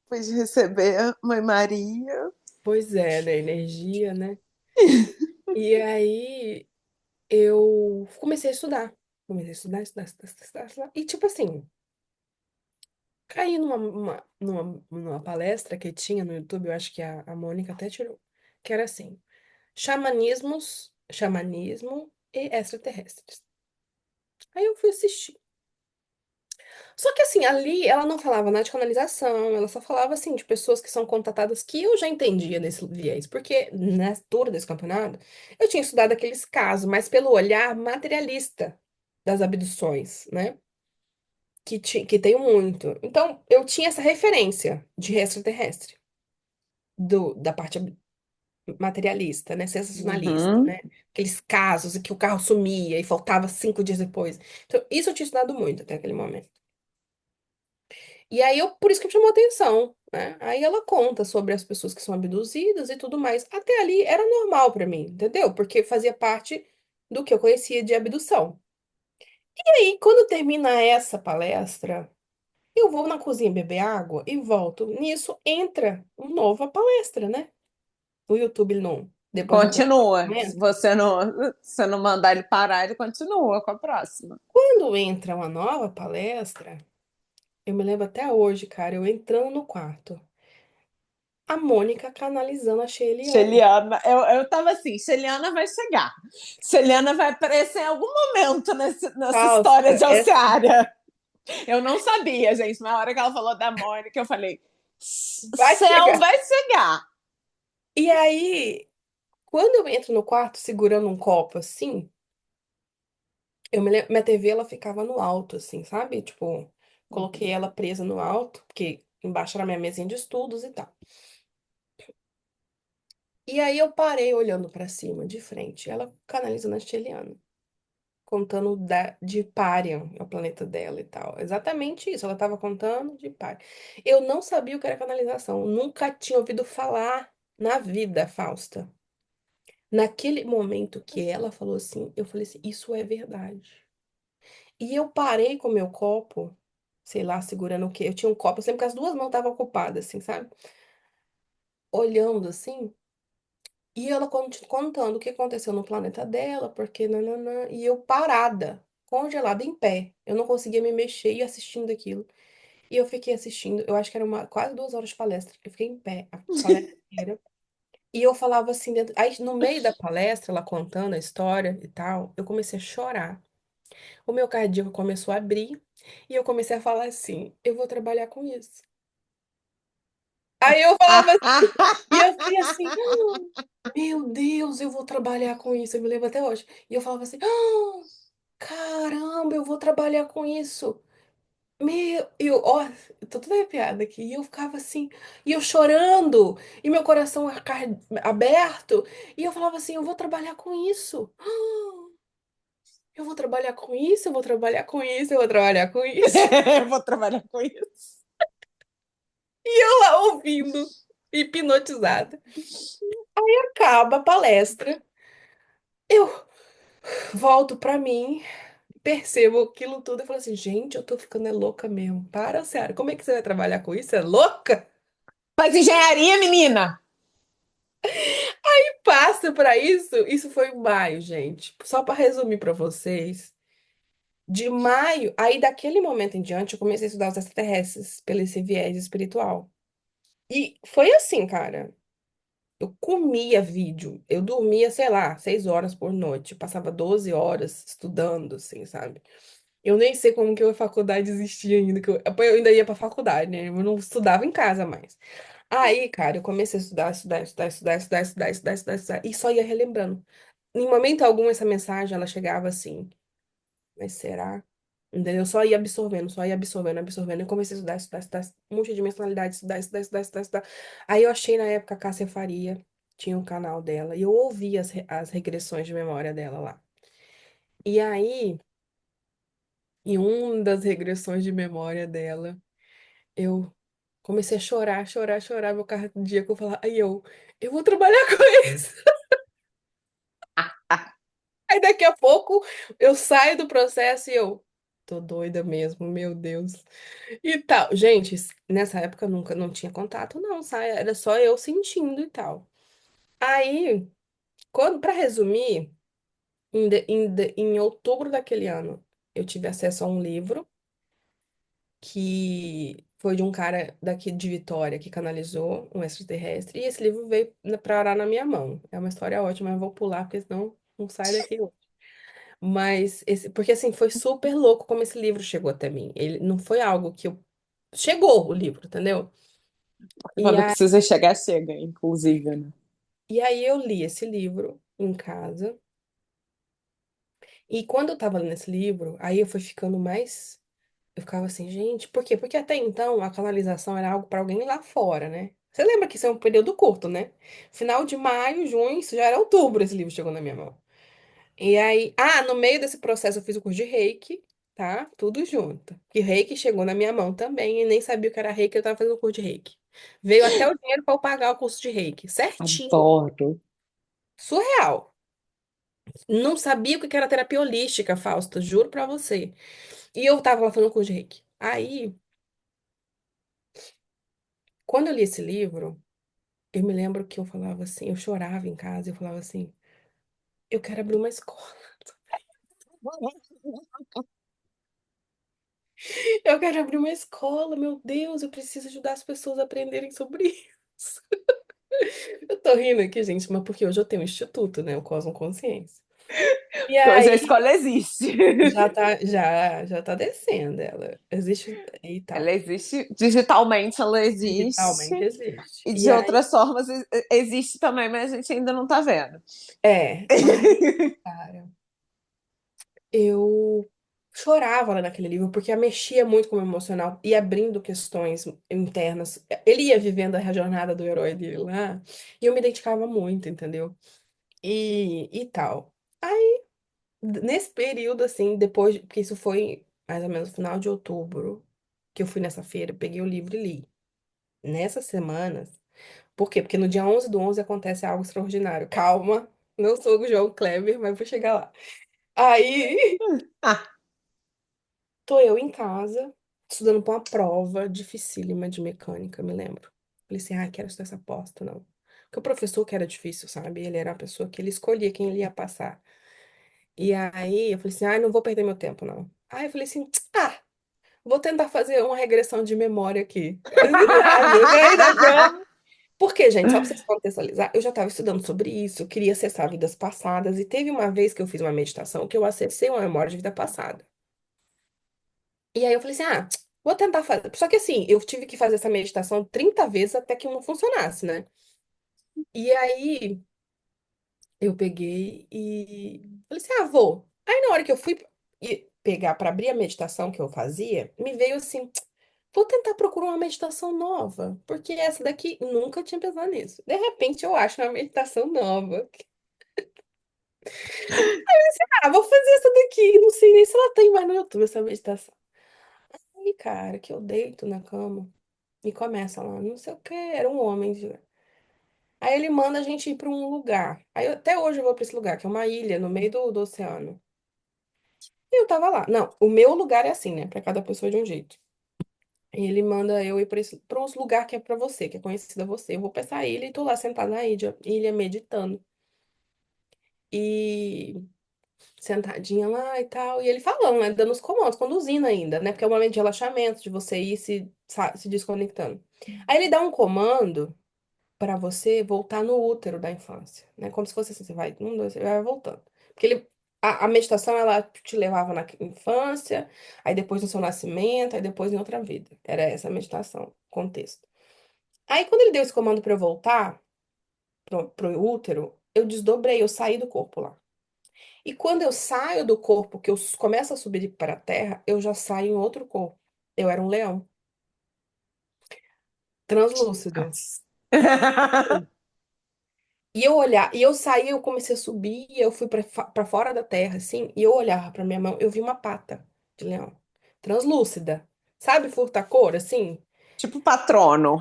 Depois de receber a Mãe Maria. Pois é, né? Energia, né? E aí eu comecei a estudar. Comecei a estudar. E tipo assim, caí numa palestra que tinha no YouTube, eu acho que a Mônica até tirou, que era assim, xamanismo e extraterrestres. Aí eu fui assistir. Só que assim, ali ela não falava nada de canalização, ela só falava assim de pessoas que são contatadas que eu já entendia desse viés, porque na altura desse campeonato eu tinha estudado aqueles casos, mas pelo olhar materialista das abduções, né? Que tenho muito. Então, eu tinha essa referência de extraterrestre, da parte materialista, né? Sensacionalista, Uhum. né? Aqueles casos em que o carro sumia e faltava 5 dias depois. Então, isso eu tinha estudado muito até aquele momento. E aí, por isso que me chamou a atenção, né? Aí ela conta sobre as pessoas que são abduzidas e tudo mais. Até ali era normal pra mim, entendeu? Porque fazia parte do que eu conhecia de abdução. E aí, quando termina essa palestra, eu vou na cozinha beber água e volto. Nisso entra uma nova palestra, né? O YouTube não, depois de um pouco Continua. não Se entra. você não mandar ele parar, ele continua com a próxima. Quando entra uma nova palestra, eu me lembro até hoje, cara, eu entrando no quarto, a Mônica canalizando a Sheiliana. Sheliana, eu tava assim, Sheliana vai chegar. Sheliana vai aparecer em algum momento nessa história Fausta, de essa. Alciária. Eu não sabia, gente. Na hora que ela falou da Mônica, eu falei: Vai céu chegar. vai chegar. E aí, quando eu entro no quarto segurando um copo assim, eu me lembro, minha TV ela ficava no alto, assim, sabe? Tipo, coloquei Uhum. ela presa no alto, porque embaixo era minha mesinha de estudos e tal. E aí eu parei olhando pra cima, de frente, ela canalizando a Steliana, contando de Parian, é o planeta dela e tal. Exatamente isso, ela tava contando de Parian. Eu não sabia o que era canalização, nunca tinha ouvido falar na vida, Fausta. Naquele momento que ela falou assim, eu falei assim, isso é verdade. E eu parei com o meu copo, sei lá, segurando o quê? Eu tinha um copo, eu sempre que as duas mãos estavam ocupadas, assim, sabe? Olhando assim. E ela contando o que aconteceu no planeta dela, porque nananã, e eu parada, congelada em pé. Eu não conseguia me mexer e assistindo aquilo. E eu fiquei assistindo, eu acho que era quase 2 horas de palestra. Eu fiquei em pé a palestra inteira. E eu falava assim, aí no meio da palestra, ela contando a história e tal, eu comecei a chorar. O meu cardíaco começou a abrir e eu comecei a falar assim: eu vou trabalhar com isso. Aí eu falava e eu fiquei assim, meu Deus, eu vou trabalhar com isso. Eu me lembro até hoje. E eu falava assim, caramba, eu vou trabalhar com isso. Ó, eu tô toda arrepiada aqui. E eu ficava assim, e eu chorando, e meu coração aberto. E eu falava assim, eu vou trabalhar com isso. Eu vou trabalhar com isso, eu vou trabalhar com isso, eu vou trabalhar com isso. Eu vou trabalhar com isso. E eu lá ouvindo, hipnotizada. Acaba a palestra. Eu volto pra mim, percebo aquilo tudo e falo assim, gente, eu tô ficando é louca mesmo. Para, Seara, como é que você vai trabalhar com isso? É louca? Faz engenharia, menina! Passa pra isso. Isso foi em maio, gente. Só pra resumir pra vocês. De maio, aí daquele momento em diante, eu comecei a estudar os extraterrestres pelo esse viés espiritual. E foi assim, cara. Eu comia vídeo. Eu dormia, sei lá, 6 horas por noite. Passava 12 horas estudando, assim, sabe? Eu nem sei como que a faculdade existia ainda. Eu ainda ia pra faculdade, né? Eu não estudava em casa mais. Aí, cara, eu comecei a estudar, estudar, estudar, estudar, estudar, estudar, estudar, estudar, estudar, e só ia relembrando. Em momento algum, essa mensagem, ela chegava assim, mas será? Entendeu? Eu só ia absorvendo, só ia absorvendo, absorvendo. Eu comecei a estudar, estudar, estudar, multidimensionalidade, estudar, estudar, estudar, estudar, estudar. Aí eu achei na época a Cássia Faria, tinha um canal dela, e eu ouvia as regressões de memória dela lá. E aí, em uma das regressões de memória dela, eu comecei a chorar, chorar, chorar, meu cardíaco falar, aí eu vou trabalhar com isso. Aí daqui a pouco eu saio do processo e eu tô doida mesmo, meu Deus. E tal. Gente, nessa época eu nunca não tinha contato, não, sabe? Era só eu sentindo e tal. Aí, quando, para resumir, em outubro daquele ano, eu tive acesso a um livro que foi de um cara daqui de Vitória que canalizou um extraterrestre, e esse livro veio pra orar na minha mão. É uma história ótima, eu vou pular, porque senão não sai daqui. Mas esse, porque assim, foi super louco como esse livro chegou até mim. Ele não foi algo que eu chegou o livro, entendeu? E, Quando a, precisa chegar, chega, inclusive, né? e aí eu li esse livro em casa. E quando eu tava lendo esse livro, aí eu fui ficando mais. Eu ficava assim, gente, por quê? Porque até então a canalização era algo para alguém lá fora, né? Você lembra que isso é um período curto, né? Final de maio, junho, isso já era outubro, esse livro chegou na minha mão. E aí, no meio desse processo eu fiz o curso de Reiki, tá? Tudo junto. E Reiki chegou na minha mão também, e nem sabia o que era Reiki, eu tava fazendo o curso de Reiki. Veio até o dinheiro para eu pagar o curso de Reiki, certinho. Adoro. Surreal. Não sabia o que era terapia holística, Fausta, juro pra você. E eu tava lá fazendo o curso de Reiki. Aí, quando eu li esse livro, eu me lembro que eu falava assim, eu chorava em casa, eu falava assim, eu quero abrir uma escola. Eu quero abrir uma escola, meu Deus, eu preciso ajudar as pessoas a aprenderem sobre isso. Eu tô rindo aqui, gente, mas porque hoje eu tenho um instituto, né, o Cosmo Consciência. E Porque hoje a aí escola existe. já tá descendo ela. Existe e Ela tal. existe, digitalmente ela existe, Digitalmente existe. e E de aí, outras formas existe também, mas a gente ainda não tá vendo. cara, eu chorava lá naquele livro porque mexia muito com o meu emocional e abrindo questões internas. Ele ia vivendo a jornada do herói dele lá e eu me identificava muito, entendeu? E tal. Aí, nesse período, assim, depois, porque isso foi mais ou menos no final de outubro, que eu fui nessa feira, peguei o livro e li. Nessas semanas. Por quê? Porque no dia 11/11 acontece algo extraordinário. Calma, não sou o João Kleber, mas vou chegar lá. Aí, Ah, tô eu em casa, estudando pra uma prova dificílima de mecânica, me lembro. Falei assim, quero estudar essa aposta, não. Porque o professor que era difícil, sabe? Ele era a pessoa que ele escolhia quem ele ia passar. E aí, eu falei assim, não vou perder meu tempo, não. Aí eu falei assim, vou tentar fazer uma regressão de memória aqui. Eu caí da prova. Porque, gente, só pra vocês contextualizar, eu já estava estudando sobre isso, eu queria acessar vidas passadas, e teve uma vez que eu fiz uma meditação que eu acessei uma memória de vida passada. E aí eu falei assim, vou tentar fazer. Só que assim, eu tive que fazer essa meditação 30 vezes até que uma funcionasse, né? E aí eu peguei e falei assim, vou. Aí na hora que eu fui pegar para abrir a meditação que eu fazia, me veio assim, vou tentar procurar uma meditação nova, porque essa daqui nunca tinha pensado nisso. De repente eu acho uma meditação nova. Vou fazer essa daqui. Não sei nem se ela tem mais no YouTube, essa meditação. Aí, cara, que eu deito na cama e começa lá, não sei o que, era um homem. Aí ele manda a gente ir para um lugar. Até hoje eu vou para esse lugar, que é uma ilha no meio do oceano. E eu tava lá. Não, o meu lugar é assim, né? Para cada pessoa é de um jeito. E ele manda eu ir para uns lugar que é para você, que é conhecido a você. Eu vou pra essa ilha e tô lá sentada na ilha meditando. E sentadinha lá e tal. E ele falando, né? Dando os comandos, conduzindo ainda, né? Porque é um momento de relaxamento, de você ir se desconectando. Aí ele dá um comando para você voltar no útero da infância, né? Como se fosse assim, você vai, um, dois, você vai voltando. Porque a meditação, ela te levava na infância, aí depois no seu nascimento, aí depois em outra vida. Era essa a meditação, contexto. Aí quando ele deu esse comando para eu voltar pro útero, eu desdobrei, eu saí do corpo lá. E quando eu saio do corpo, que eu começo a subir para a terra, eu já saio em outro corpo. Eu era um leão, translúcido. Nossa. E eu saí, eu comecei a subir, e eu fui para fora da terra, assim, e eu olhava para minha mão, eu vi uma pata de leão, translúcida. Sabe, furta-cor, assim? Tipo patrono.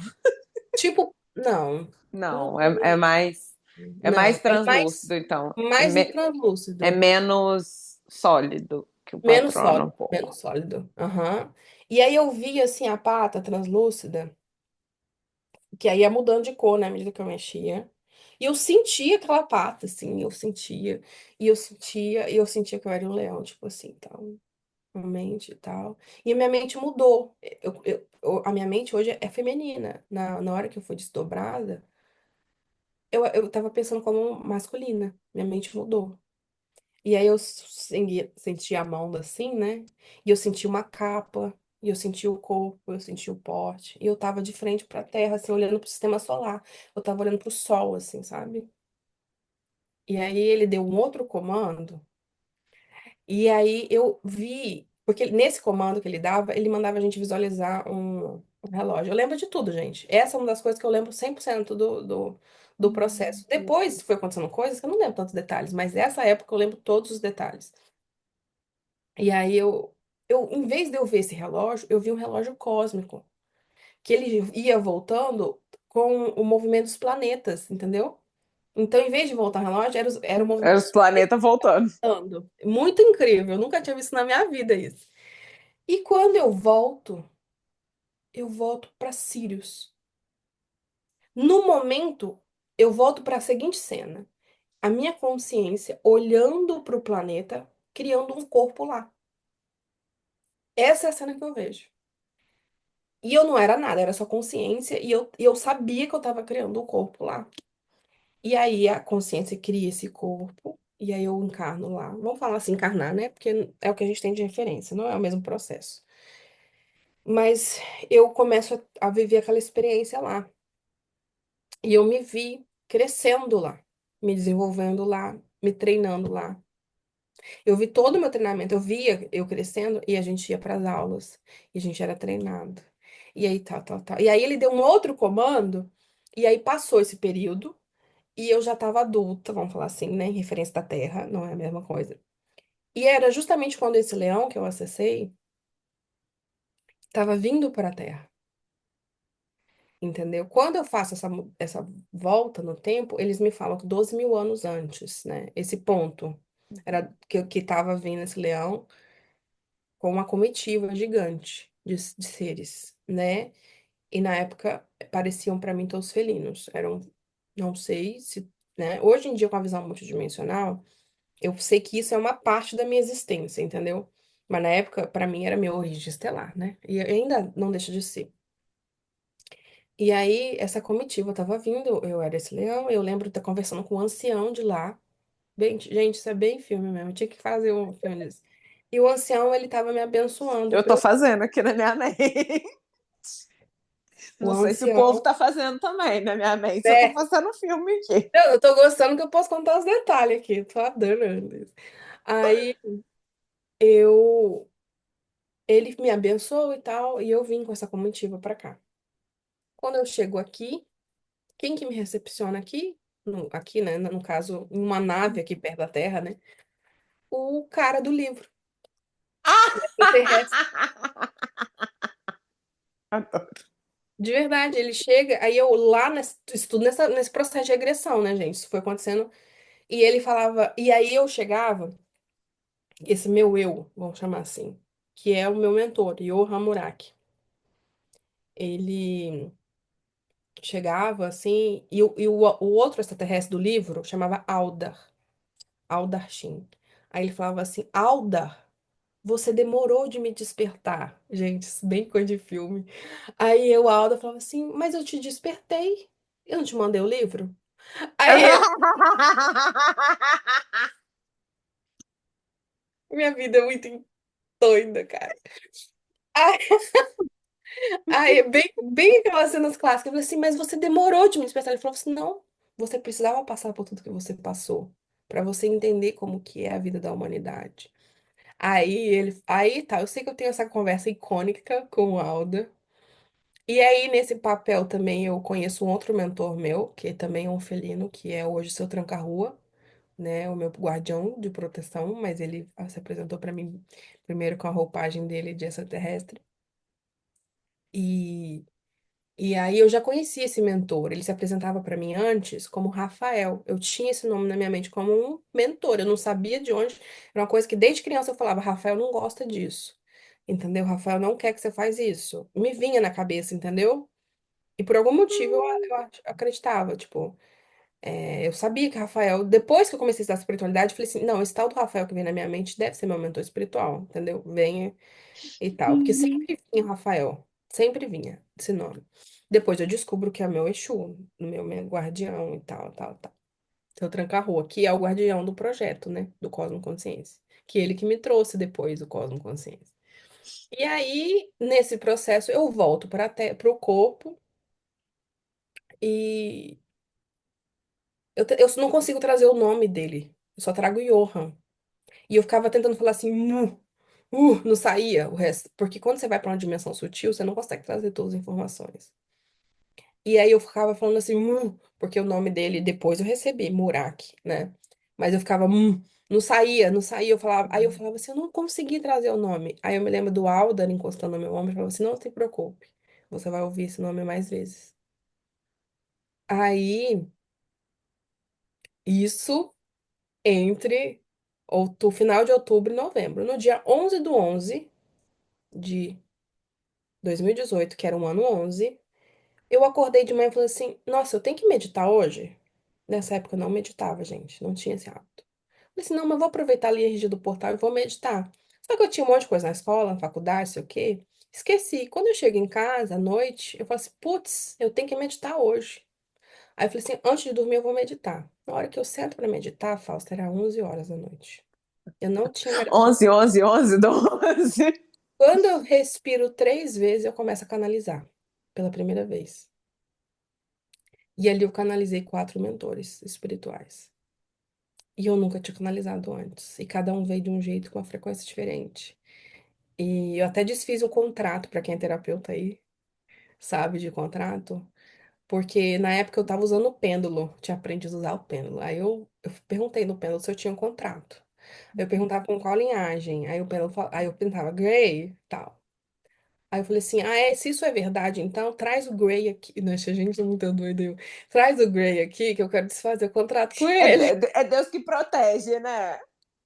Tipo, não, Não, não, é mais não, é translúcido, então. mais do É translúcido, menos sólido que o patrono, um pouco. menos sólido. Aham. E aí eu vi, assim, a pata translúcida, que aí ia mudando de cor, né, à medida que eu mexia. E eu sentia aquela pata, assim, eu sentia, e eu sentia que eu era um leão, tipo assim, tal, uma mente e tal. E a minha mente mudou. A minha mente hoje é feminina. Na hora que eu fui desdobrada, eu tava pensando como masculina. Minha mente mudou. E aí eu senti a mão assim, né? E eu senti uma capa, e eu senti o corpo, eu senti o porte. E eu tava de frente pra terra, assim, olhando pro sistema solar. Eu tava olhando pro sol, assim, sabe? E aí ele deu um outro comando, e aí eu vi, porque nesse comando que ele dava, ele mandava a gente visualizar um relógio. Eu lembro de tudo, gente. Essa é uma das coisas que eu lembro 100% do processo. Depois foi acontecendo coisas que eu não lembro tantos detalhes, mas essa época eu lembro todos os detalhes. E aí em vez de eu ver esse relógio, eu vi um relógio cósmico, que ele ia voltando com o movimento dos planetas, entendeu? Então, em vez de voltar o relógio, era o É movimento os dos planetas planetas voltando. voltando. Muito incrível, eu nunca tinha visto na minha vida isso. E quando eu volto para Sirius. No momento, eu volto para a seguinte cena: a minha consciência olhando para o planeta, criando um corpo lá. Essa é a cena que eu vejo. E eu não era nada, era só consciência, e eu sabia que eu estava criando um corpo lá. E aí a consciência cria esse corpo, e aí eu encarno lá. Vamos falar assim, encarnar, né? Porque é o que a gente tem de referência, não é o mesmo processo. Mas eu começo a viver aquela experiência lá. E eu me vi crescendo lá, me desenvolvendo lá, me treinando lá. Eu vi todo o meu treinamento, eu via eu crescendo e a gente ia para as aulas, e a gente era treinado. E aí tal, tal, tal. E aí ele deu um outro comando, e aí passou esse período, e eu já estava adulta, vamos falar assim, né? Em referência da Terra, não é a mesma coisa. E era justamente quando esse leão que eu acessei estava vindo para a Terra. Entendeu? Quando eu faço essa volta no tempo, eles me falam que 12 mil anos antes, né? Esse ponto era que tava vindo esse leão com uma comitiva gigante de seres, né? E na época pareciam para mim todos felinos. Eram, não sei se, né? Hoje em dia, com a visão multidimensional, eu sei que isso é uma parte da minha existência, entendeu? Mas na época, para mim, era minha origem estelar, né? E ainda não deixa de ser. E aí, essa comitiva tava vindo, eu era esse leão, eu lembro de estar conversando com um ancião de lá. Bem, gente, isso é bem filme mesmo, eu tinha que fazer um filme disso. E o ancião, ele tava me abençoando. Eu tô fazendo aqui na minha mente. O Não sei se o povo ancião, tá fazendo também na minha mente. Eu tô né? fazendo um filme aqui. Eu tô gostando que eu posso contar os detalhes aqui, tô adorando isso. Aí, eu... Ele me abençoou e tal, e eu vim com essa comitiva pra cá. Quando eu chego aqui, quem que me recepciona aqui? Aqui, né? No caso, em uma nave aqui perto da Terra, né? O cara do livro. Extraterrestre. Adoro. De verdade, ele chega, aí eu lá nesse, isso tudo nesse processo de regressão, né, gente? Isso foi acontecendo. E ele falava, e aí eu chegava, esse meu eu, vamos chamar assim, que é o meu mentor, Yohan Muraki. Ele chegava assim, o outro extraterrestre do livro chamava Aldar, Aldar Shin. Aí ele falava assim: Aldar, você demorou de me despertar. Gente, isso bem coisa de filme. Aí eu, Aldar, falava assim: mas eu te despertei. Eu não te mandei o livro? Aí minha vida é muito doida, cara. Aí, aí bem aquelas cenas clássicas. Eu falei assim: mas você demorou de me despertar. Ele falou assim: não, você precisava passar por tudo que você passou. Pra você entender como que é a vida da humanidade. Aí tá, eu sei que eu tenho essa conversa icônica com o Alda. E aí, nesse papel também, eu conheço um outro mentor meu, que também é um felino, que é hoje seu tranca-rua, né? O meu guardião de proteção, mas ele se apresentou para mim primeiro com a roupagem dele de extraterrestre. E E aí eu já conhecia esse mentor. Ele se apresentava para mim antes como Rafael. Eu tinha esse nome na minha mente como um mentor. Eu não sabia de onde. Era uma coisa que desde criança eu falava, Rafael não gosta disso. Entendeu? Rafael não quer que você faz isso. Me vinha na cabeça, entendeu? E por algum motivo acreditava, tipo, eu sabia que Rafael, depois que eu comecei a estudar espiritualidade, eu falei assim, não, esse tal do Rafael que vem na minha mente deve ser meu mentor espiritual, entendeu? Venha e tal. Porque sempre vinha o Rafael. Sempre vinha esse nome. Depois eu descubro que é meu Exu, meu guardião e tal, tal, tal. Seu Tranca-Rua, que é o guardião do projeto, né? Do Cosmo Consciência. Que ele que me trouxe depois do Cosmo Consciência. E aí, nesse processo, eu volto para o corpo e eu não consigo trazer o nome dele. Eu só trago Johan. E eu ficava tentando falar assim, não saía o resto. Porque quando você vai para uma dimensão sutil, você não consegue trazer todas as informações. E aí eu ficava falando assim, porque o nome dele depois eu recebi, Murak, né? Mas eu ficava, não saía, não saía. Aí eu falava assim, eu não consegui trazer o nome. Aí eu me lembro do Aldan encostando no meu ombro e falava assim, não se preocupe, você vai ouvir esse nome mais vezes. Aí, isso entre final de outubro e novembro. No dia 11/11 de 2018, que era um ano 11, eu acordei de manhã e falei assim: nossa, eu tenho que meditar hoje? Nessa época eu não meditava, gente, não tinha esse hábito. Falei assim: não, mas vou aproveitar ali a energia do portal e vou meditar. Só que eu tinha um monte de coisa na escola, na faculdade, sei o quê. Esqueci. Quando eu chego em casa à noite, eu falo assim: putz, eu tenho que meditar hoje. Aí eu falei assim: antes de dormir eu vou meditar. Na hora que eu sento pra meditar, Fausta, era 11 horas da noite. Eu não tinha. 11, 11, 11, 12. Quando eu respiro 3 vezes, eu começo a canalizar. Pela primeira vez. E ali eu canalizei 4 mentores espirituais. E eu nunca tinha canalizado antes. E cada um veio de um jeito, com uma frequência diferente. E eu até desfiz o contrato, para quem é terapeuta aí, sabe de contrato. Porque na época eu tava usando o pêndulo, tinha aprendido a usar o pêndulo. Aí eu perguntei no pêndulo se eu tinha um contrato. Eu perguntava com qual linhagem. Aí eu perguntava, Grey, tal. Aí eu falei assim, se isso é verdade, então traz o Gray aqui. Nossa, gente, é muito doido. Traz o Gray aqui que eu quero desfazer o contrato com É, ele. é Deus que protege, né?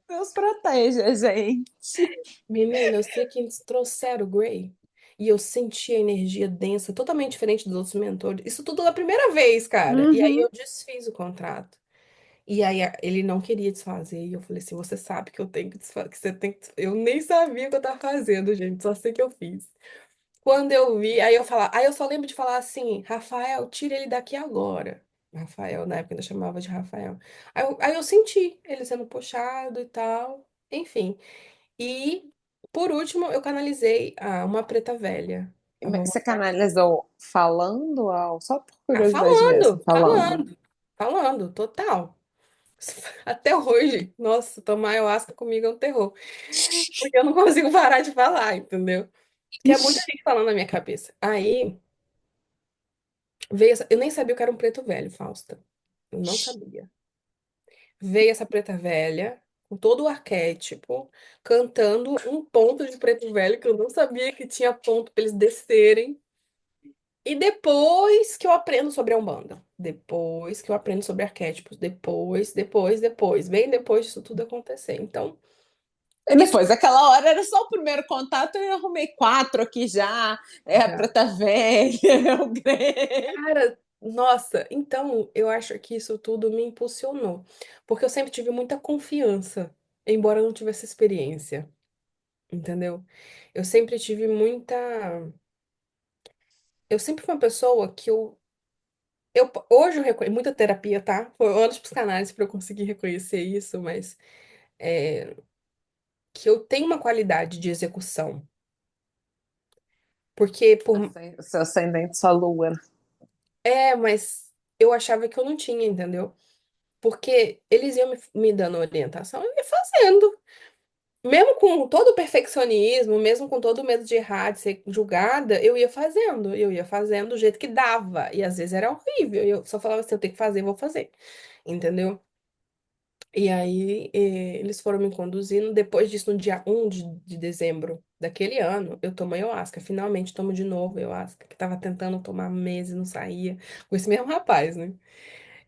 Deus protege a gente. Menina, eu sei que eles trouxeram o Gray. E eu senti a energia densa, totalmente diferente dos outros mentores. Isso tudo na primeira vez, cara. E aí Uhum. eu desfiz o contrato. E aí ele não queria desfazer. E eu falei assim, você sabe que eu tenho que desfazer, que você tem que... Eu nem sabia o que eu tava fazendo, gente. Só sei que eu fiz. Quando eu vi, aí eu só lembro de falar assim, Rafael, tira ele daqui agora. Rafael, na época eu ainda chamava de Rafael. Aí eu senti ele sendo puxado e tal, enfim. E, por último, eu canalizei uma preta velha, a vovó. Você canalizou falando? Só por curiosidade mesmo, Falando, falando. falando, falando, total. Até hoje, nossa, tomar ayahuasca comigo é um terror. Porque eu não consigo parar de falar, entendeu? Que é muita gente falando na minha cabeça. Aí. Eu nem sabia o que era um preto velho, Fausta. Eu não sabia. Veio essa preta velha, com todo o arquétipo, cantando um ponto de preto velho que eu não sabia que tinha ponto para eles descerem. E depois que eu aprendo sobre a Umbanda, depois que eu aprendo sobre arquétipos, depois, bem depois disso tudo acontecer. Então, E isso depois, aquela hora era só o primeiro contato, eu arrumei quatro aqui já. É a já. Preta Velha, é o Grey. Cara, nossa, então eu acho que isso tudo me impulsionou, porque eu sempre tive muita confiança, embora eu não tivesse experiência, entendeu? Eu sempre tive muita. Eu sempre fui uma pessoa que hoje eu reconheço muita terapia, tá? Foi anos psicanálise para eu conseguir reconhecer isso, mas é, que eu tenho uma qualidade de execução. Porque por. O seu ascendente, sua lua. Mas eu achava que eu não tinha, entendeu? Porque eles iam me dando orientação, eu ia fazendo. Mesmo com todo o perfeccionismo, mesmo com todo o medo de errar, de ser julgada, eu ia fazendo do jeito que dava. E às vezes era horrível. Eu só falava assim, eu tenho que fazer, vou fazer. Entendeu? E aí, eles foram me conduzindo. Depois disso, no dia 1 de dezembro daquele ano, eu tomei ayahuasca. Finalmente tomo de novo ayahuasca, que tava tentando tomar há meses, não saía. Com esse mesmo rapaz, né?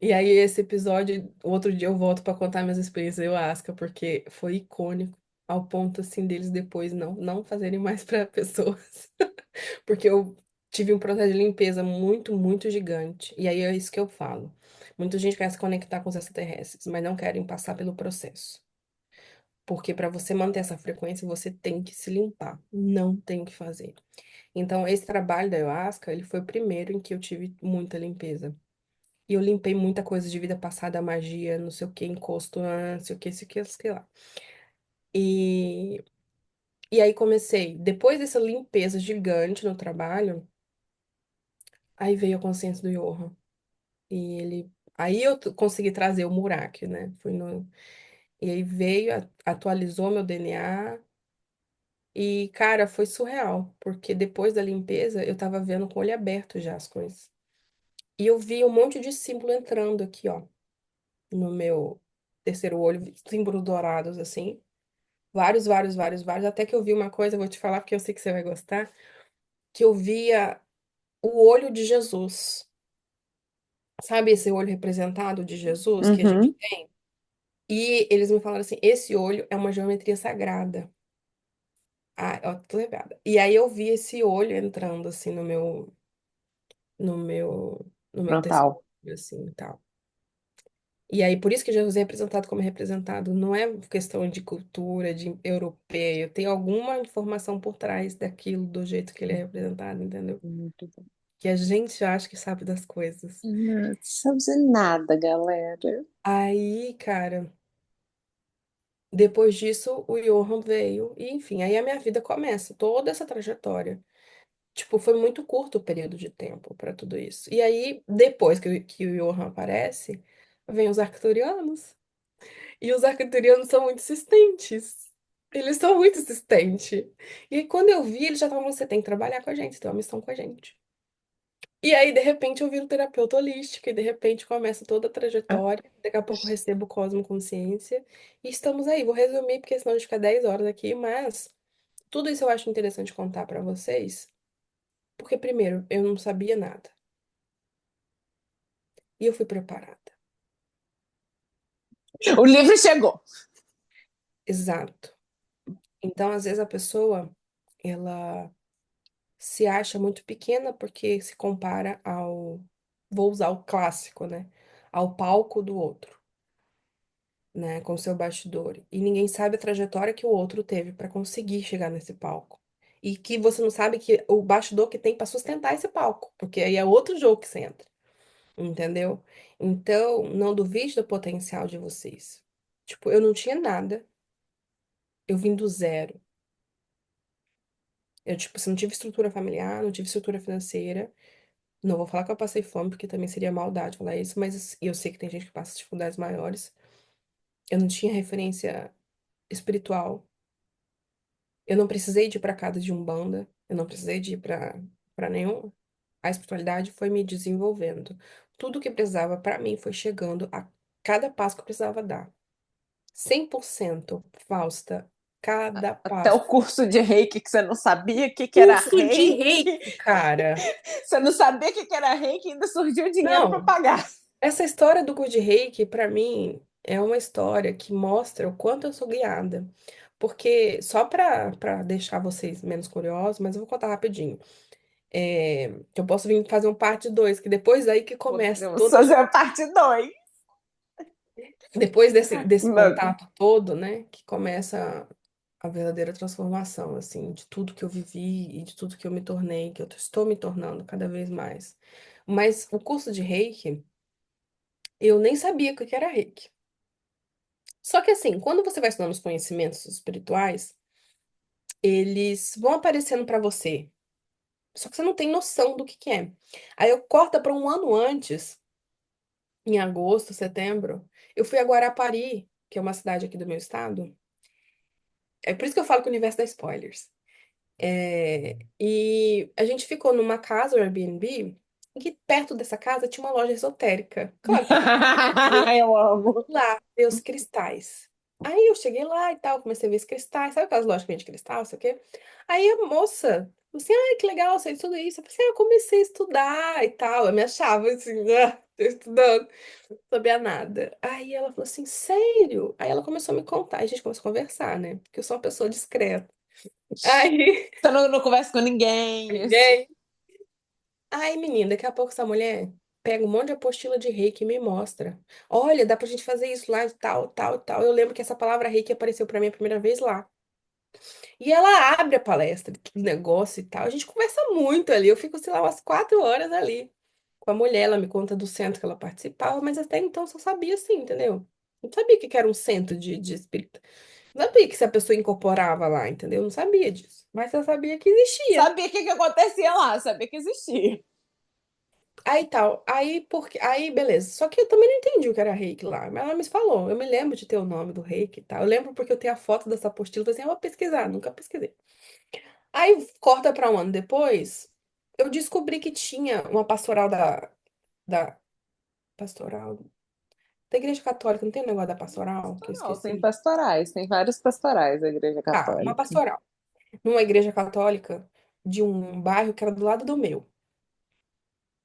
E aí, esse episódio, outro dia eu volto pra contar minhas experiências ayahuasca, porque foi icônico, ao ponto, assim, deles depois não fazerem mais pra pessoas. Porque eu tive um processo de limpeza muito, muito gigante. E aí é isso que eu falo. Muita gente quer se conectar com os extraterrestres, mas não querem passar pelo processo. Porque para você manter essa frequência, você tem que se limpar. Não tem o que fazer. Então, esse trabalho da ayahuasca, ele foi o primeiro em que eu tive muita limpeza. E eu limpei muita coisa de vida passada, magia, não sei o que, encosto, não sei o que, sei lá. E, e aí comecei, depois dessa limpeza gigante no trabalho, aí veio a consciência do Johan. E ele. Aí eu consegui trazer o Murak, né? E aí veio, atualizou meu DNA. E, cara, foi surreal, porque depois da limpeza eu tava vendo com o olho aberto já as coisas. E eu vi um monte de símbolo entrando aqui, ó, no meu terceiro olho, símbolos dourados, assim. Vários, vários, vários, vários. Até que eu vi uma coisa, eu vou te falar porque eu sei que você vai gostar, que eu via o olho de Jesus. Sabe esse olho representado de Jesus que a gente Uhum. tem? E eles me falaram assim: esse olho é uma geometria sagrada. Ah, ó, tô lembrada. E aí eu vi esse olho entrando assim no meu, no meu terceiro Frontal. olho, assim, e tal. E aí, por isso que Jesus é representado como é representado. Não é questão de cultura, de europeia. Tem alguma informação por trás daquilo, do jeito que ele é representado, entendeu? Muito bom. Que a gente acha que sabe das coisas. Não sabes nada, galera. Aí, cara, depois disso, o Johan veio. E, enfim, aí a minha vida começa. Toda essa trajetória. Tipo, foi muito curto o período de tempo para tudo isso. E aí, depois que o Johan aparece, vem os arcturianos. E os arcturianos são muito insistentes. Eles são muito insistentes. E aí, quando eu vi, eles já estavam, você tem que trabalhar com a gente, você tem uma missão com a gente. E aí, de repente, eu viro terapeuta holística, e de repente começa toda a trajetória. Daqui a pouco eu recebo Cosmoconsciência. E estamos aí. Vou resumir, porque senão a gente fica 10 horas aqui, mas tudo isso eu acho interessante contar para vocês. Porque, primeiro, eu não sabia nada. E eu fui preparada. O livro chegou. Exato. Então, às vezes, a pessoa, ela se acha muito pequena porque se compara ao, vou usar o clássico, né? Ao palco do outro, né? Com seu bastidor. E ninguém sabe a trajetória que o outro teve para conseguir chegar nesse palco. E que você não sabe que o bastidor que tem para sustentar esse palco, porque aí é outro jogo que você entra. Entendeu? Então, não duvide do potencial de vocês. Tipo, eu não tinha nada, eu vim do zero. Eu, tipo, assim, não tive estrutura familiar, não tive estrutura financeira. Não vou falar que eu passei fome, porque também seria maldade falar isso, mas eu sei que tem gente que passa dificuldades maiores. Eu não tinha referência espiritual. Eu não precisei de ir pra casa de Umbanda. Eu não precisei de ir pra nenhum. A espiritualidade foi me desenvolvendo. Tudo que precisava pra mim foi chegando a cada passo que eu precisava dar. 100% Fausta. cada Até o passo. curso de reiki que você não sabia o que, que era Curso de reiki. reiki, cara. Você não sabia o que, que era reiki e ainda surgiu dinheiro para Não, pagar. essa história do curso de reiki, pra mim, é uma história que mostra o quanto eu sou guiada. Porque, só pra deixar vocês menos curiosos, mas eu vou contar rapidinho. Que eu posso vir fazer um parte 2 que depois aí que começa Podemos toda. fazer a parte 2. Depois desse contato todo, né, que começa a verdadeira transformação, assim, de tudo que eu vivi e de tudo que eu me tornei, que eu estou me tornando cada vez mais. Mas o curso de Reiki, eu nem sabia o que era Reiki. Só que assim, quando você vai estudando os conhecimentos espirituais, eles vão aparecendo para você. Só que você não tem noção do que é. Aí eu corta para um ano antes, em agosto, setembro, eu fui a Guarapari, que é uma cidade aqui do meu estado. É por isso que eu falo que o universo dá spoilers. E a gente ficou numa casa, o Airbnb, e que perto dessa casa tinha uma loja esotérica. Claro que eu Eu amo. lá, ver os cristais. Aí eu cheguei lá e tal, comecei a ver os cristais, sabe aquelas lojas que vende cristal, sei o quê? Aí a moça, falou assim, ai, que legal, sei tudo isso. Eu falei assim, eu comecei a estudar e tal, eu me achava assim, tô estudando, não sabia nada. Aí ela falou assim, sério? Aí ela começou a me contar, e a gente começou a conversar, né? Porque eu sou uma pessoa discreta. Aí, Você não conversa com ninguém. ninguém. Aí, menina, daqui a pouco essa mulher pega um monte de apostila de reiki e me mostra. Olha, dá pra gente fazer isso lá, e tal, tal, tal. Eu lembro que essa palavra reiki apareceu pra mim a primeira vez lá. E ela abre a palestra, que negócio e tal. A gente conversa muito ali. Eu fico, sei lá, umas 4 horas ali com a mulher. Ela me conta do centro que ela participava, mas até então só sabia assim, entendeu? Não sabia o que que era um centro de espírita. Não sabia que se a pessoa incorporava lá, entendeu? Não sabia disso. Mas eu sabia que existia. Sabia o que, que acontecia lá, sabia que existia. Aí tal, aí beleza. Só que eu também não entendi o que era reiki lá, mas ela me falou. Eu me lembro de ter o nome do reiki e tal. Eu lembro porque eu tenho a foto dessa apostila, falei assim, eu vou pesquisar, nunca pesquisei. Aí corta para um ano depois, eu descobri que tinha uma pastoral da pastoral da Igreja Católica, não tem um negócio da pastoral que eu Pastoral, tem esqueci? pastorais, tem vários pastorais da Igreja Ah, uma Católica. pastoral. Numa igreja católica de um bairro que era do lado do meu.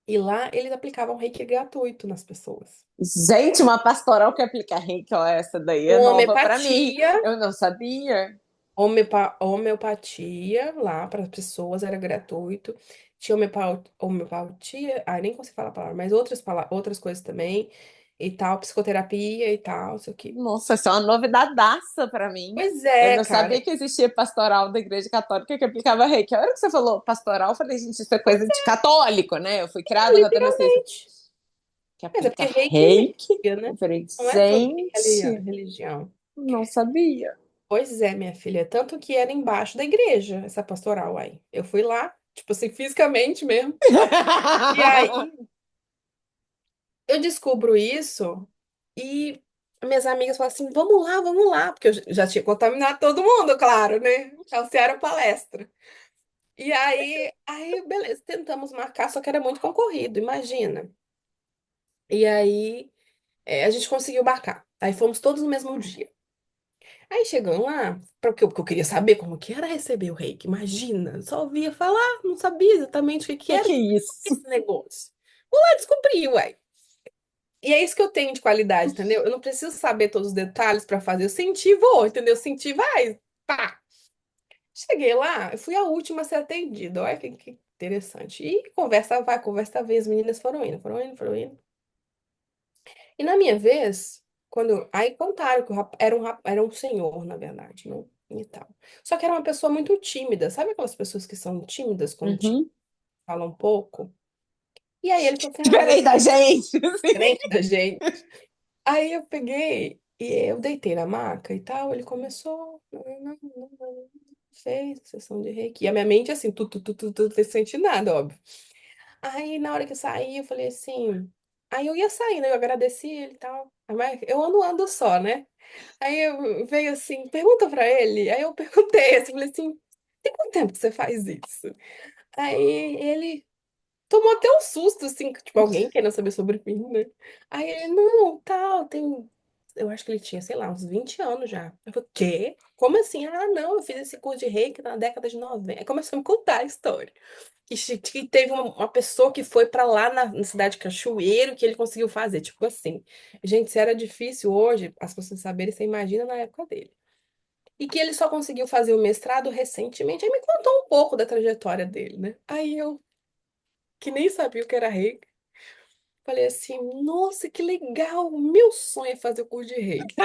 E lá eles aplicavam reiki gratuito nas pessoas. Gente, uma pastoral que aplica reiki, ó, essa daí é Com nova pra mim. homeopatia. Eu não sabia. Homeopatia lá para as pessoas era gratuito. Tinha homeopatia, nem consigo falar a palavra, mas outras coisas também e tal, psicoterapia e tal, sei o quê. Nossa, isso é uma novidadaça pra mim. Pois Eu é, não cara. sabia que existia pastoral da Igreja Católica que aplicava reiki. A hora que você falou pastoral, eu falei, gente, isso é coisa de católico, né? Eu fui criada católica Literalmente. que Mas é aplica porque reiki é reiki. energia, né? Eu falei, Não é sobre gente, religião. não sabia. Pois é, minha filha. Tanto que era embaixo da igreja, essa pastoral aí. Eu fui lá, tipo assim, fisicamente mesmo. E aí eu descubro isso e minhas amigas falam assim: vamos lá, porque eu já tinha contaminado todo mundo, claro, né? Falsearam palestra. E aí, beleza, tentamos marcar, só que era muito concorrido, imagina. E aí, a gente conseguiu marcar. Aí fomos todos no mesmo dia. Aí chegando lá, porque eu queria saber como que era receber o reiki, imagina, só ouvia falar, não sabia exatamente o que que era Que é isso? esse negócio. Vou lá descobrir, uai. E é isso que eu tenho de qualidade, entendeu? Eu não preciso saber todos os detalhes para fazer. Eu senti, vou, entendeu? Eu senti, vai, pá. Cheguei lá, eu fui a última a ser atendida. Olha que interessante. E conversa vai, conversa vem. As meninas foram indo, foram indo, foram indo. E na minha vez, aí contaram que era um senhor, na verdade, não? E tal. Só que era uma pessoa muito tímida. Sabe aquelas pessoas que são tímidas quando Uhum. falam pouco? E aí ele falou assim: ah, Diferente da gente. diferente da gente. Aí eu peguei e eu deitei na maca e tal. Ele começou, fez a sessão de reiki. E a minha mente, assim, sem sentir nada, óbvio. Aí na hora que eu saí, eu falei assim. Aí eu ia saindo, eu agradeci ele e tal. Mas eu ando só, né? Aí eu veio assim, pergunta pra ele. Aí eu perguntei, assim, falei assim: tem quanto tempo que você faz isso? Aí ele tomou até um susto, assim, tipo, alguém querendo saber sobre mim, né? Aí ele, não, tal, tem eu acho que ele tinha, sei lá, uns 20 anos já. Eu falei, quê? Como assim? Ah, não, eu fiz esse curso de reiki na década de 90. Aí começou a me contar a história. Que teve uma pessoa que foi pra lá na cidade de Cachoeiro que ele conseguiu fazer. Tipo assim. Gente, se era difícil hoje, as pessoas saberem, você imagina na época dele. E que ele só conseguiu fazer o mestrado recentemente. Aí me contou um pouco da trajetória dele, né? Aí eu, que nem sabia o que era reiki, falei assim, nossa, que legal! Meu sonho é fazer o curso de reiki.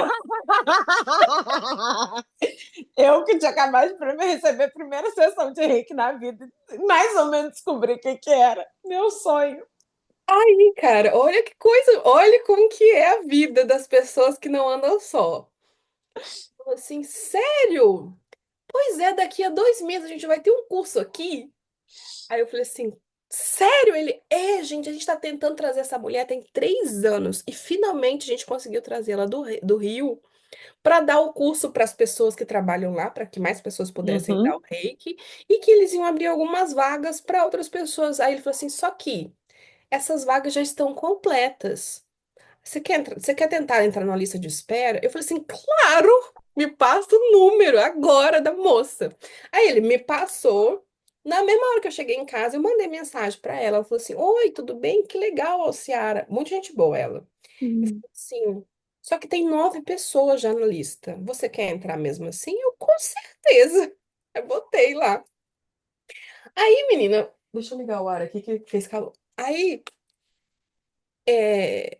Eu que tinha acabado de receber a primeira sessão de reiki na vida, mais ou menos descobri o que, que era. Meu sonho. Aí, cara, olha que coisa, olha como que é a vida das pessoas que não andam só. Falou assim, sério? Pois é, daqui a 2 meses a gente vai ter um curso aqui. Aí eu falei assim, sério? Ele, gente, a gente tá tentando trazer essa mulher tem 3 anos e finalmente a gente conseguiu trazê-la do Rio para dar o curso para as pessoas que trabalham lá, para que mais pessoas pudessem dar o Uhum, reiki e que eles iam abrir algumas vagas para outras pessoas. Aí ele falou assim, só que essas vagas já estão completas. Você quer tentar entrar na lista de espera? Eu falei assim, claro! Me passa o número agora da moça. Aí ele me passou. Na mesma hora que eu cheguei em casa, eu mandei mensagem para ela. Ela falou assim: Oi, tudo bem? Que legal, ô, Ciara. Muita gente boa ela. Eu falei assim: Só que tem 9 pessoas já na lista. Você quer entrar mesmo assim? Eu, com certeza. Eu botei lá. Aí, menina, deixa eu ligar o ar aqui que fez calor. Aí, é,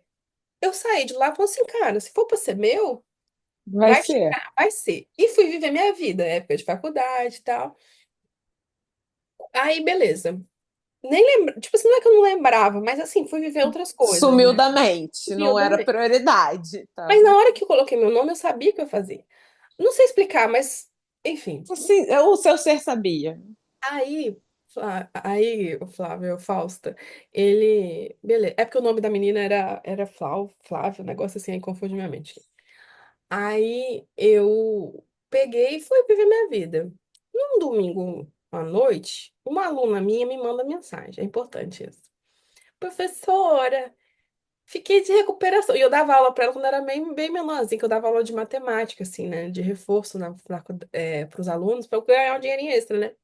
eu saí de lá e falei assim: Cara, se for para ser meu. vai Vai ser. chegar, vai ser. E fui viver minha vida, época de faculdade e tal. Aí, beleza. Nem lembro, tipo assim, não é que eu não lembrava, mas assim, fui viver outras coisas, Sumiu né? da mente, não era Humildemente. prioridade. Tá? Mas na hora que eu coloquei meu nome, eu sabia que eu ia fazer. Não sei explicar, mas enfim. Assim, o seu ser sabia. Aí, o Flávio, o Fausta, ele. Beleza. É porque o nome da menina era Flávio, um negócio assim, aí confunde minha mente. Aí eu peguei e fui viver minha vida. Num domingo à noite, uma aluna minha me manda mensagem. É importante isso. Professora, fiquei de recuperação. E eu dava aula para ela quando era bem menorzinha, que eu dava aula de matemática, assim, né? De reforço para os alunos, para eu ganhar um dinheirinho extra, né?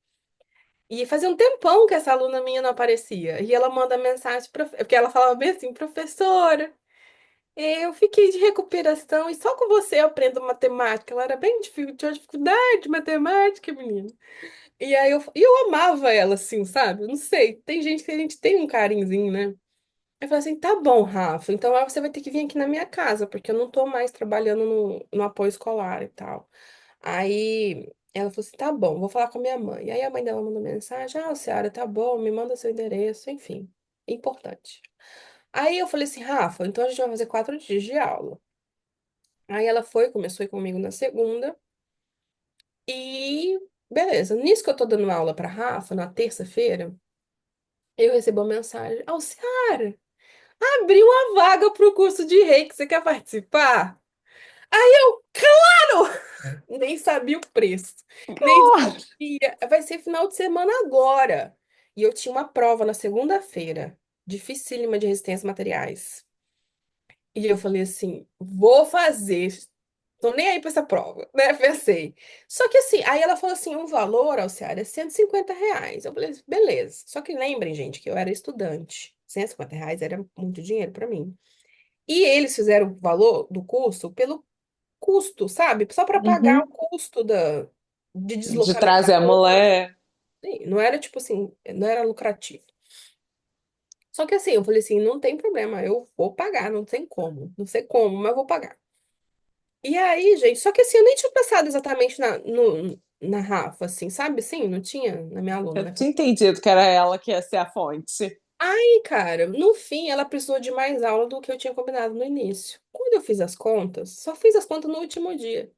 E fazia um tempão que essa aluna minha não aparecia. E ela manda mensagem, porque ela falava bem assim, professora. Eu fiquei de recuperação e só com você eu aprendo matemática. Ela era bem difícil, tinha dificuldade de matemática, menina. E eu amava ela, assim, sabe? Eu não sei, tem gente que a gente tem um carinhozinho, né? Eu falei assim, tá bom, Rafa, então agora você vai ter que vir aqui na minha casa, porque eu não tô mais trabalhando no apoio escolar e tal. Aí ela falou assim, tá bom, vou falar com a minha mãe. Aí a mãe dela mandou mensagem, Ciara, tá bom, me manda seu endereço, enfim, importante. Aí eu falei assim, Rafa, então a gente vai fazer 4 dias de aula. Aí ela foi, começou a ir comigo na segunda e beleza. Nisso que eu tô dando aula pra Rafa, na terça-feira, eu recebo uma mensagem, Alciara, abriu uma vaga pro curso de reiki, você quer participar? Aí eu, claro! Nem sabia o preço, nem Oh, sabia. Vai ser final de semana agora. E eu tinha uma prova na segunda-feira, dificílima de resistência a materiais. E eu falei assim, vou fazer. Tô nem aí pra essa prova, né? Pensei. Só que assim, aí ela falou assim, um valor, Alciara, é R$ 150. Eu falei, beleza. Só que lembrem, gente, que eu era estudante. R$ 150 era muito dinheiro pra mim. E eles fizeram o valor do curso pelo custo, sabe? Só pra pagar o uhum. custo de De deslocamento da trazer a moça. mulher. Não era tipo assim, não era lucrativo. Só que assim, eu falei assim, não tem problema, eu vou pagar, não tem como. Não sei como, mas eu vou pagar. E aí, gente, só que assim, eu nem tinha pensado exatamente na Rafa, assim, sabe? Assim, não tinha na minha aluna, Eu né? tinha entendido que era ela que ia ser a fonte. Aí, cara, no fim, ela precisou de mais aula do que eu tinha combinado no início. Quando eu fiz as contas, só fiz as contas no último dia.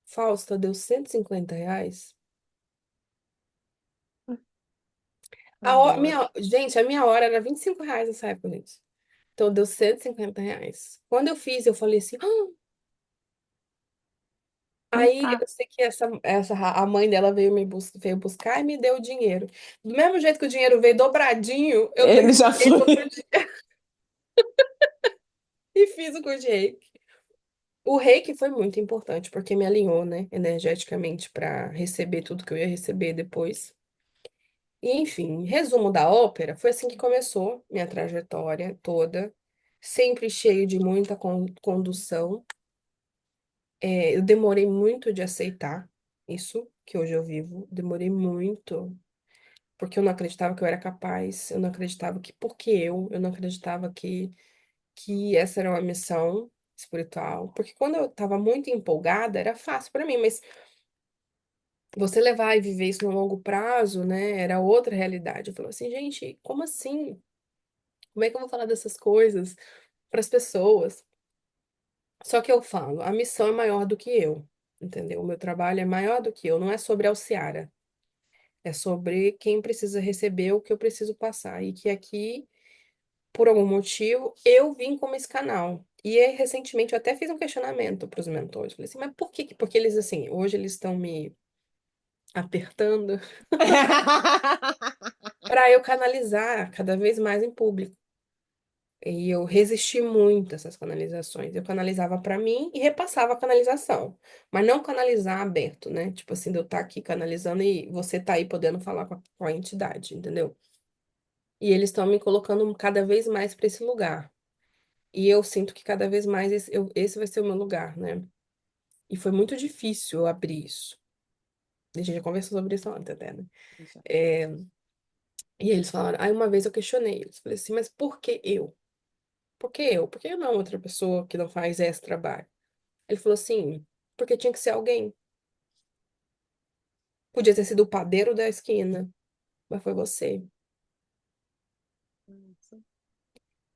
Fausta deu R$ 150. Adoro. Gente, a minha hora era R$ 25 nessa época, gente. Então deu R$ 150. Quando eu fiz, eu falei assim. "Ah." Aí Ah, eu sei que a mãe dela veio buscar e me deu o dinheiro. Do mesmo jeito que o dinheiro veio dobradinho, eu ele peguei já esse foi. outro dia e fiz o curso de reiki. O reiki foi muito importante porque me alinhou, né, energeticamente para receber tudo que eu ia receber depois. E, enfim, resumo da ópera, foi assim que começou minha trajetória toda, sempre cheio de muita condução. Eu demorei muito de aceitar isso que hoje eu vivo, demorei muito, porque eu não acreditava que eu era capaz, eu não acreditava que porque eu não acreditava que essa era uma missão espiritual, porque quando eu estava muito empolgada era fácil para mim, mas você levar e viver isso no longo prazo, né, era outra realidade. Eu falei assim, gente, como assim? Como é que eu vou falar dessas coisas para as pessoas? Só que eu falo, a missão é maior do que eu, entendeu? O meu trabalho é maior do que eu, não é sobre Alciara, é sobre quem precisa receber o que eu preciso passar. E que aqui, por algum motivo, eu vim como esse canal. E aí, recentemente eu até fiz um questionamento para os mentores. Falei assim, mas por que? Porque eles, assim, hoje eles estão me apertando para eu canalizar cada vez mais em público. E eu resisti muito a essas canalizações. Eu canalizava para mim e repassava a canalização, mas não canalizar aberto, né? Tipo assim, de eu estar aqui canalizando e você tá aí podendo falar com a entidade, entendeu? E eles estão me colocando cada vez mais para esse lugar. E eu sinto que cada vez mais esse vai ser o meu lugar, né? E foi muito difícil eu abrir isso. A gente já conversou sobre isso antes até, né? É, e eles falaram, aí uma vez eu questionei eles, falei assim, mas por que eu? Por que eu? Por que não outra pessoa que não faz esse trabalho? Ele falou assim, porque tinha que ser alguém. Podia ter sido o padeiro da esquina, mas foi você.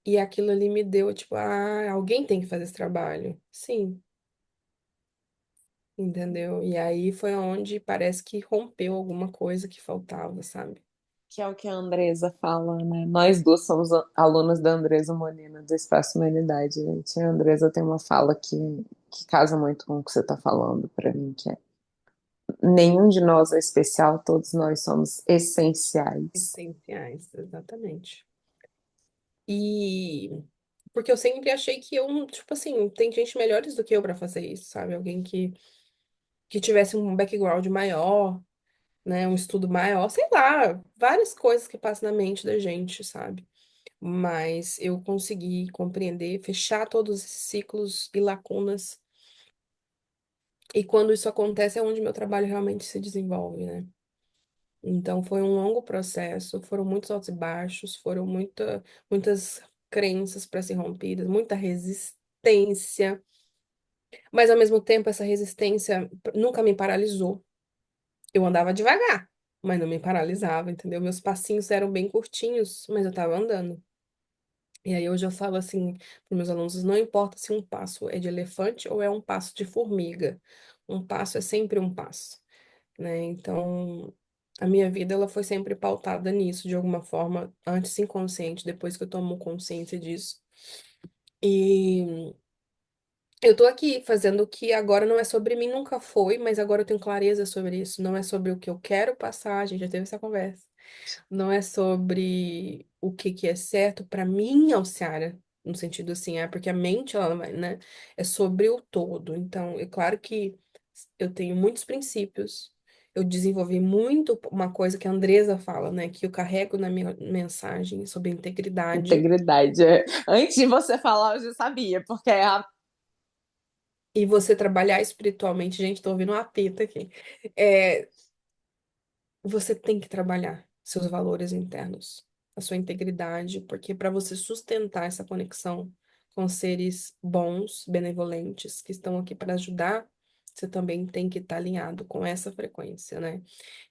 E aquilo ali me deu, tipo, ah, alguém tem que fazer esse trabalho. Sim, entendeu? E aí foi onde parece que rompeu alguma coisa que faltava, sabe? Que é o que a Andresa fala, né? Nós duas somos alunas da Andresa Molina, do Espaço Humanidade, gente. A Andresa tem uma fala que casa muito com o que você está falando para mim, que é nenhum de nós é especial, todos nós somos essenciais. Essenciais, exatamente. E porque eu sempre achei que eu, tipo assim, tem gente melhores do que eu pra fazer isso, sabe? Alguém que tivesse um background maior, né, um estudo maior, sei lá, várias coisas que passam na mente da gente, sabe? Mas eu consegui compreender, fechar todos esses ciclos e lacunas. E quando isso acontece é onde meu trabalho realmente se desenvolve, né? Então foi um longo processo, foram muitos altos e baixos, foram muitas crenças para ser rompidas, muita resistência, mas ao mesmo tempo essa resistência nunca me paralisou. Eu andava devagar, mas não me paralisava, entendeu? Meus passinhos eram bem curtinhos, mas eu estava andando. E aí hoje eu falo assim para meus alunos, não importa se um passo é de elefante ou é um passo de formiga. Um passo é sempre um passo, né? Então, a minha vida ela foi sempre pautada nisso de alguma forma, antes inconsciente, depois que eu tomo consciência disso. E eu tô aqui fazendo o que agora não é sobre mim, nunca foi, mas agora eu tenho clareza sobre isso. Não é sobre o que eu quero passar, a gente já teve essa conversa. Não é sobre o que que é certo para mim, Alciara, no sentido assim, é porque a mente, ela vai, né? É sobre o todo. Então, é claro que eu tenho muitos princípios. Eu desenvolvi muito uma coisa que a Andresa fala, né? Que eu carrego na minha mensagem sobre integridade. Integridade. É. Antes de você falar, eu já sabia, porque é a E você trabalhar espiritualmente, gente, tô ouvindo um apito aqui. É, você tem que trabalhar seus valores internos, a sua integridade, porque para você sustentar essa conexão com seres bons, benevolentes, que estão aqui para ajudar, você também tem que estar alinhado com essa frequência, né?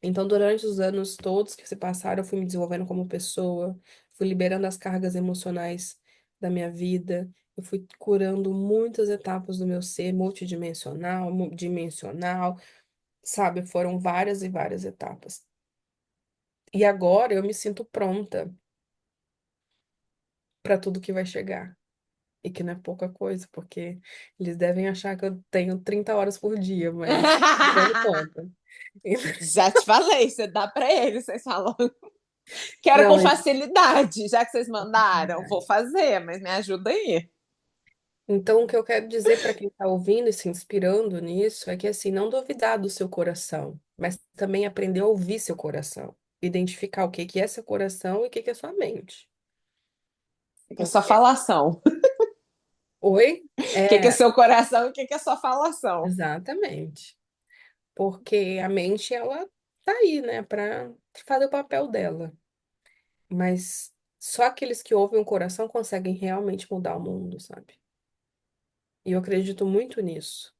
Então, durante os anos todos que se passaram, eu fui me desenvolvendo como pessoa, fui liberando as cargas emocionais da minha vida, eu fui curando muitas etapas do meu ser multidimensional, dimensional, sabe? Foram várias e várias etapas. E agora eu me sinto pronta para tudo que vai chegar. E que não é pouca coisa, porque eles devem achar que eu tenho 30 horas por dia, mas tô dando conta. Já te falei, você dá para eles, vocês falam. Quero Não, com mas facilidade, já que vocês mandaram, vou verdade. fazer, mas me ajuda aí. Então, o que eu quero dizer para quem está ouvindo e se inspirando nisso é que, assim, não duvidar do seu coração, mas também aprender a ouvir seu coração. Identificar o que que é seu coração e o que que é sua mente. O que é só Porque, falação? oi? O que é É, seu coração e o que é só falação? exatamente. Porque a mente, ela tá aí, né, para fazer o papel dela. Mas só aqueles que ouvem o coração conseguem realmente mudar o mundo, sabe? E eu acredito muito nisso,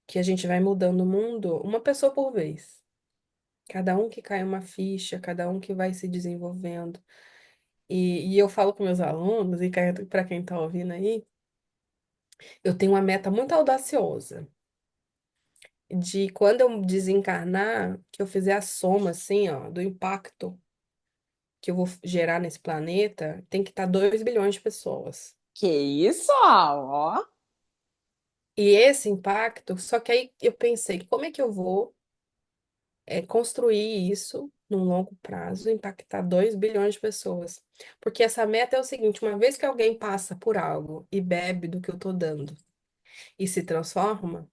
que a gente vai mudando o mundo uma pessoa por vez. Cada um que cai uma ficha, cada um que vai se desenvolvendo. E eu falo com meus alunos, e para quem está ouvindo aí, eu tenho uma meta muito audaciosa de quando eu desencarnar, que eu fizer a soma, assim, ó, do impacto que eu vou gerar nesse planeta, tem que estar 2 bilhões de pessoas. Que isso, ó. E esse impacto, só que aí eu pensei, como é que eu vou construir isso num longo prazo, impactar 2 bilhões de pessoas? Porque essa meta é o seguinte, uma vez que alguém passa por algo e bebe do que eu tô dando e se transforma,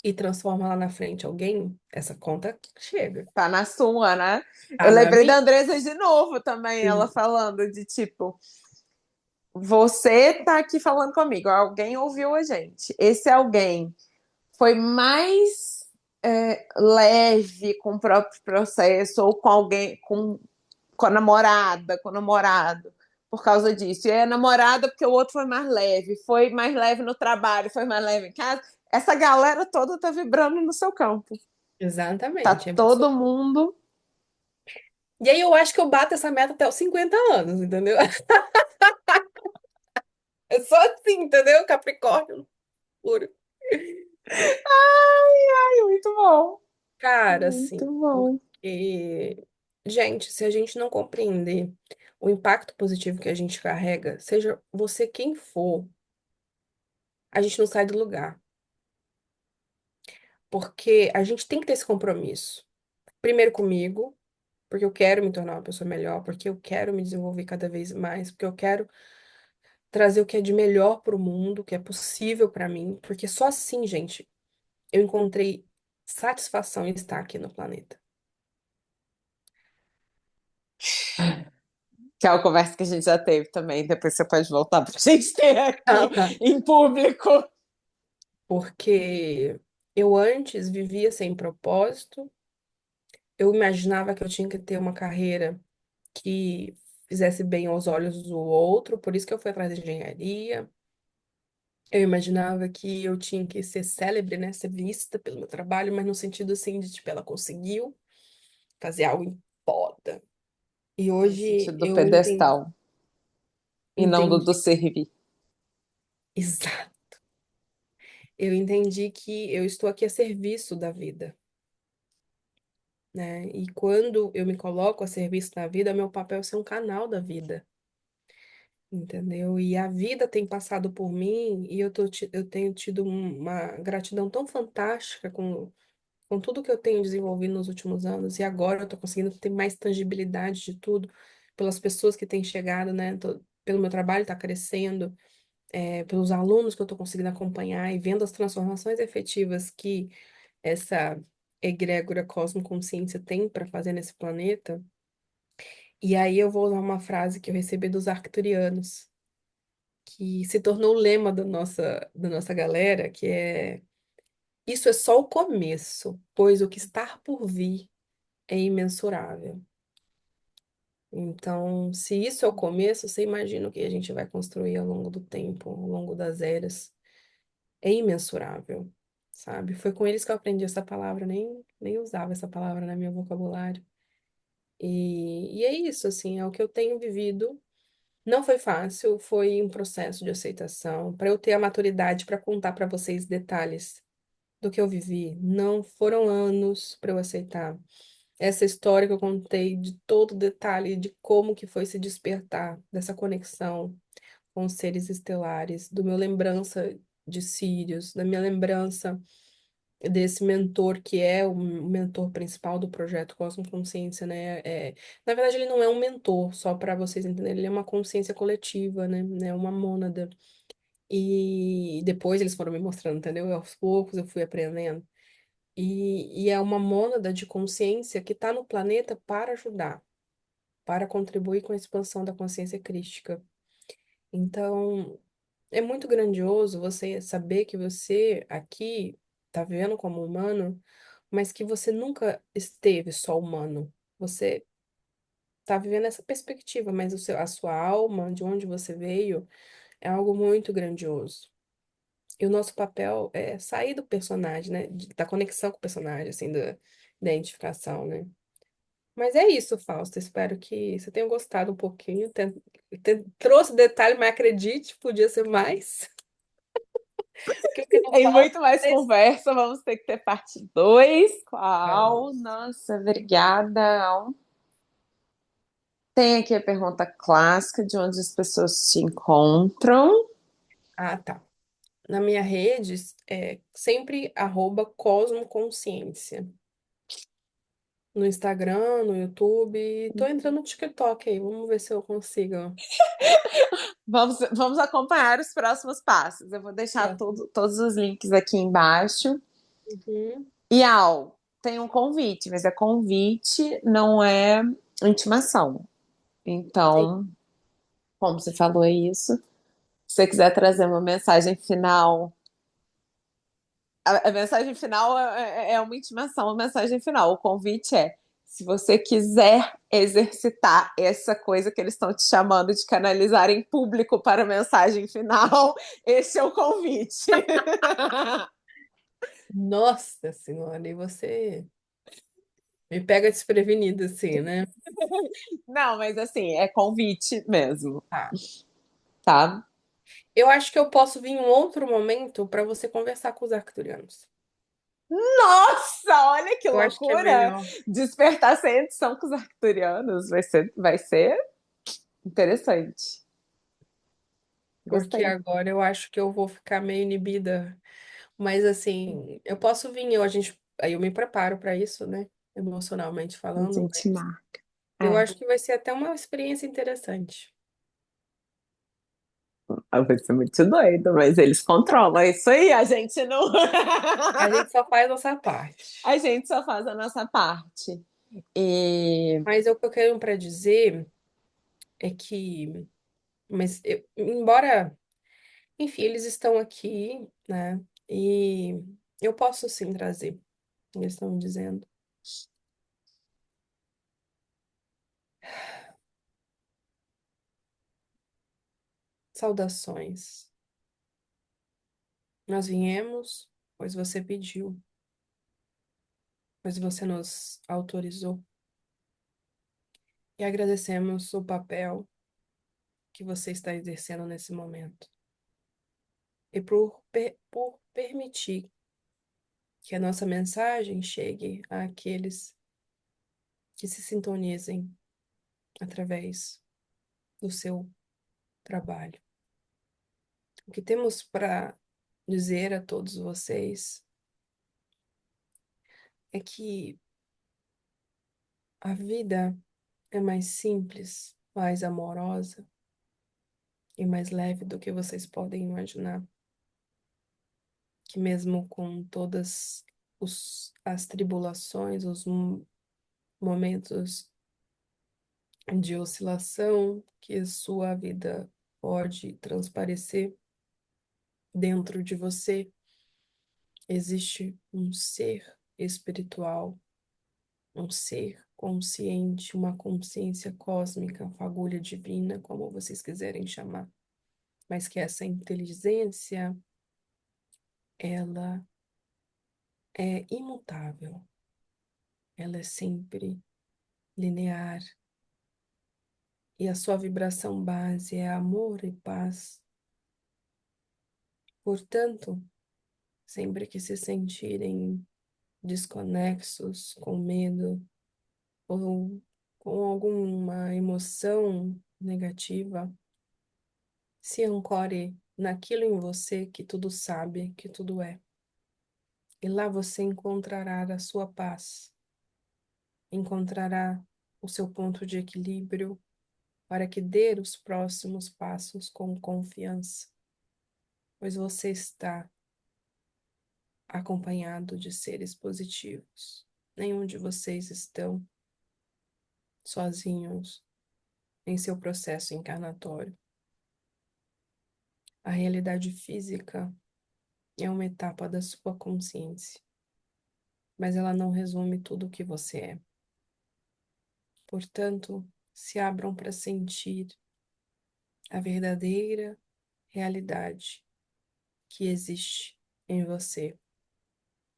e transforma lá na frente alguém, essa conta chega. Tá na sua, né? Eu Tá na lembrei da minha. Andresa de novo também, ela Sim. falando de tipo, você tá aqui falando comigo, alguém ouviu a gente. Esse alguém foi mais leve com o próprio processo, ou com alguém, com a namorada, com o namorado, por causa disso. E a namorada, porque o outro foi mais leve no trabalho, foi mais leve em casa. Essa galera toda tá vibrando no seu campo. Tá Exatamente. todo mundo. E aí eu acho que eu bato essa meta até os 50 anos, entendeu? É só assim, entendeu? Capricórnio puro. Ai, muito bom. Cara, Muito assim, bom. porque, gente, se a gente não compreender o impacto positivo que a gente carrega, seja você quem for, a gente não sai do lugar. Porque a gente tem que ter esse compromisso. Primeiro comigo, porque eu quero me tornar uma pessoa melhor, porque eu quero me desenvolver cada vez mais, porque eu quero trazer o que é de melhor para o mundo, o que é possível para mim, porque só assim, gente, eu encontrei satisfação em estar aqui no planeta. Que é uma conversa que a gente já teve também. Depois você pode voltar pra gente ter aqui em público. Porque eu antes vivia sem propósito, eu imaginava que eu tinha que ter uma carreira que fizesse bem aos olhos do outro, por isso que eu fui atrás de engenharia. Eu imaginava que eu tinha que ser célebre, né, ser vista pelo meu trabalho, mas no sentido assim de, tipo, ela conseguiu fazer algo em foda. E No hoje sentido do eu entendi, pedestal e não do entendi, servir. exato. Eu entendi que eu estou aqui a serviço da vida, né? E quando eu me coloco a serviço da vida, meu papel é ser um canal da vida, entendeu? E a vida tem passado por mim e eu tenho tido uma gratidão tão fantástica com tudo que eu tenho desenvolvido nos últimos anos. E agora eu estou conseguindo ter mais tangibilidade de tudo, pelas pessoas que têm chegado, né? Pelo meu trabalho está crescendo, pelos alunos que eu estou conseguindo acompanhar e vendo as transformações efetivas que essa egrégora cosmoconsciência tem para fazer nesse planeta. E aí eu vou usar uma frase que eu recebi dos arcturianos, que se tornou o lema da nossa galera, que é: isso é só o começo, pois o que está por vir é imensurável. Então, se isso é o começo, você imagina o que a gente vai construir ao longo do tempo, ao longo das eras. É imensurável, sabe? Foi com eles que eu aprendi essa palavra, nem usava essa palavra no meu vocabulário. E é isso, assim, é o que eu tenho vivido. Não foi fácil, foi um processo de aceitação. Para eu ter a maturidade para contar para vocês detalhes do que eu vivi, não foram anos para eu aceitar. Essa história que eu contei de todo detalhe de como que foi se despertar dessa conexão com os seres estelares, do meu lembrança de Sírios, da minha lembrança desse mentor que é o mentor principal do projeto Cosmo Consciência, né? Na verdade, ele não é um mentor, só para vocês entenderem, ele é uma consciência coletiva, né? É uma mônada. E depois eles foram me mostrando, entendeu? E aos poucos eu fui aprendendo. E é uma mônada de consciência que está no planeta para ajudar, para contribuir com a expansão da consciência crística. Então, é muito grandioso você saber que você aqui está vivendo como humano, mas que você nunca esteve só humano. Você está vivendo essa perspectiva, mas a sua alma, de onde você veio, é algo muito grandioso. E o nosso papel é sair do personagem, né? Da conexão com o personagem, assim, da identificação, né? Mas é isso, Fausto. Espero que você tenha gostado um pouquinho. Trouxe detalhe, mas acredite, podia ser mais. Que o que não Tem falta muito mais é esse. conversa, vamos ter que ter parte 2 com a Al. Vamos. Nossa, obrigada, Al. Tem aqui a pergunta clássica de onde as pessoas te encontram. Ah, tá. Na minha rede é sempre @cosmoconsciência. No Instagram, no YouTube. Tô entrando no TikTok aí. Vamos ver se eu consigo. Vamos acompanhar os próximos passos. Eu vou deixar todos os links aqui embaixo. Uhum. E Al, tem um convite, mas é convite, não é intimação. Sim. Então, como você falou isso, se você quiser trazer uma mensagem final, a mensagem final é uma intimação, a mensagem final. O convite é, se você quiser exercitar essa coisa que eles estão te chamando de canalizar em público para a mensagem final, esse é o convite. Nossa Senhora, e você me pega desprevenido assim, né? Não, mas assim, é convite mesmo, Tá. tá? Eu acho que eu posso vir em um outro momento para você conversar com os arcturianos. Nossa, olha que Eu acho que é loucura! melhor. Despertar sem edição com os arcturianos vai ser interessante. Porque Gostei. agora eu acho que eu vou ficar meio inibida. Mas assim, eu posso vir, aí eu me preparo para isso, né? Emocionalmente A falando. gente marca. Eu É, acho que vai ser até uma experiência interessante. vai ser muito doido, mas eles controlam. É isso aí, a gente não. A gente só faz a nossa parte. A gente só faz a nossa parte. E Mas o que eu quero para dizer é que, embora, enfim, eles estão aqui, né? E eu posso sim trazer. Eles estão dizendo. Saudações. Nós viemos, pois você pediu, pois você nos autorizou. E agradecemos o papel que você está exercendo nesse momento. E por permitir que a nossa mensagem chegue àqueles que se sintonizem através do seu trabalho. O que temos para dizer a todos vocês é que a vida é mais simples, mais amorosa e mais leve do que vocês podem imaginar. Que mesmo com todas as tribulações, momentos de oscilação que sua vida pode transparecer dentro de você, existe um ser espiritual, um ser consciente, uma consciência cósmica, fagulha divina, como vocês quiserem chamar, mas que essa inteligência, ela é imutável, ela é sempre linear e a sua vibração base é amor e paz. Portanto, sempre que se sentirem desconexos, com medo ou com alguma emoção negativa, se ancore naquilo em você que tudo sabe, que tudo é. E lá você encontrará a sua paz, encontrará o seu ponto de equilíbrio para que dê os próximos passos com confiança. pois você está acompanhado de seres positivos. Nenhum de vocês estão sozinhos em seu processo encarnatório. A realidade física é uma etapa da sua consciência, mas ela não resume tudo o que você é. Portanto, se abram para sentir a verdadeira realidade que existe em você.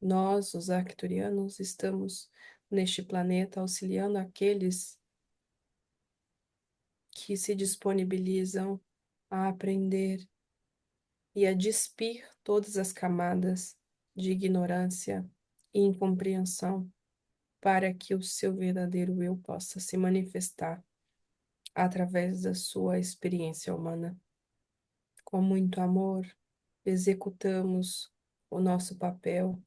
Nós, os arcturianos, estamos neste planeta auxiliando aqueles que se disponibilizam a aprender e a despir todas as camadas de ignorância e incompreensão para que o seu verdadeiro eu possa se manifestar através da sua experiência humana. Com muito amor, executamos o nosso papel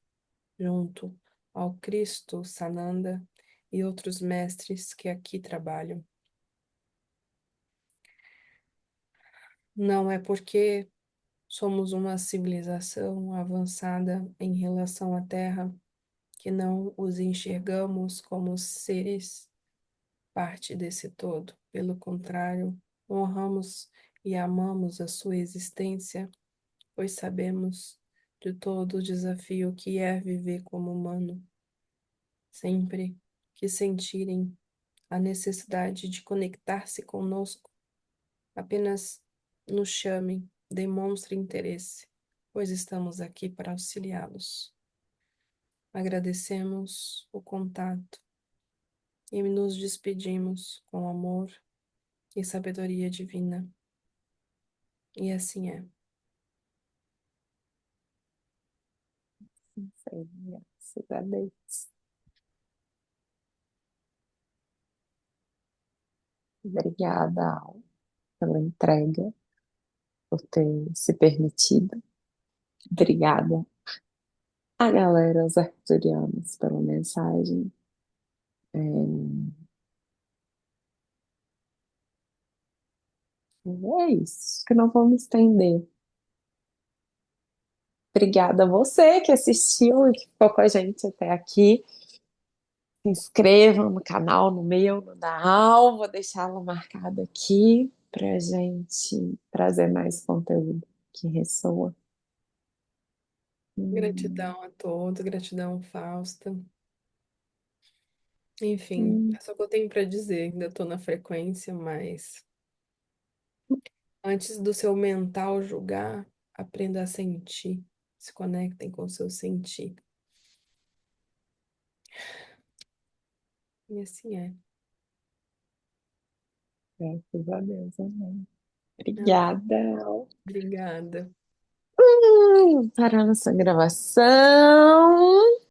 junto ao Cristo Sananda e outros mestres que aqui trabalham. Não é porque somos uma civilização avançada em relação à Terra que não os enxergamos como seres parte desse todo. Pelo contrário, honramos e amamos a sua existência, pois sabemos de todo o desafio que é viver como humano. Sempre que sentirem a necessidade de conectar-se conosco, apenas nos chamem, demonstrem interesse, pois estamos aqui para auxiliá-los. Agradecemos o contato e nos despedimos com amor e sabedoria divina. E assim é. Sim, graças a Deus. Obrigada, Al, pela entrega, por ter se permitido. Obrigada a galera, os arcturianos, pela mensagem. É isso, que não vou me estender. Obrigada a você que assistiu e que ficou com a gente até aqui. Se inscrevam no canal, no meu, no da Al. Vou deixá-lo marcado aqui para gente trazer mais conteúdo que ressoa. Hum, Gratidão a todos, gratidão, Fausta. Enfim, hum, é só o que eu tenho para dizer. Ainda estou na frequência, mas antes do seu mental julgar, aprenda a sentir. Se conectem com o seu sentir. E assim é. Graças a Deus, amém. Amém. Obrigada, Al. Obrigada. Parar nossa gravação.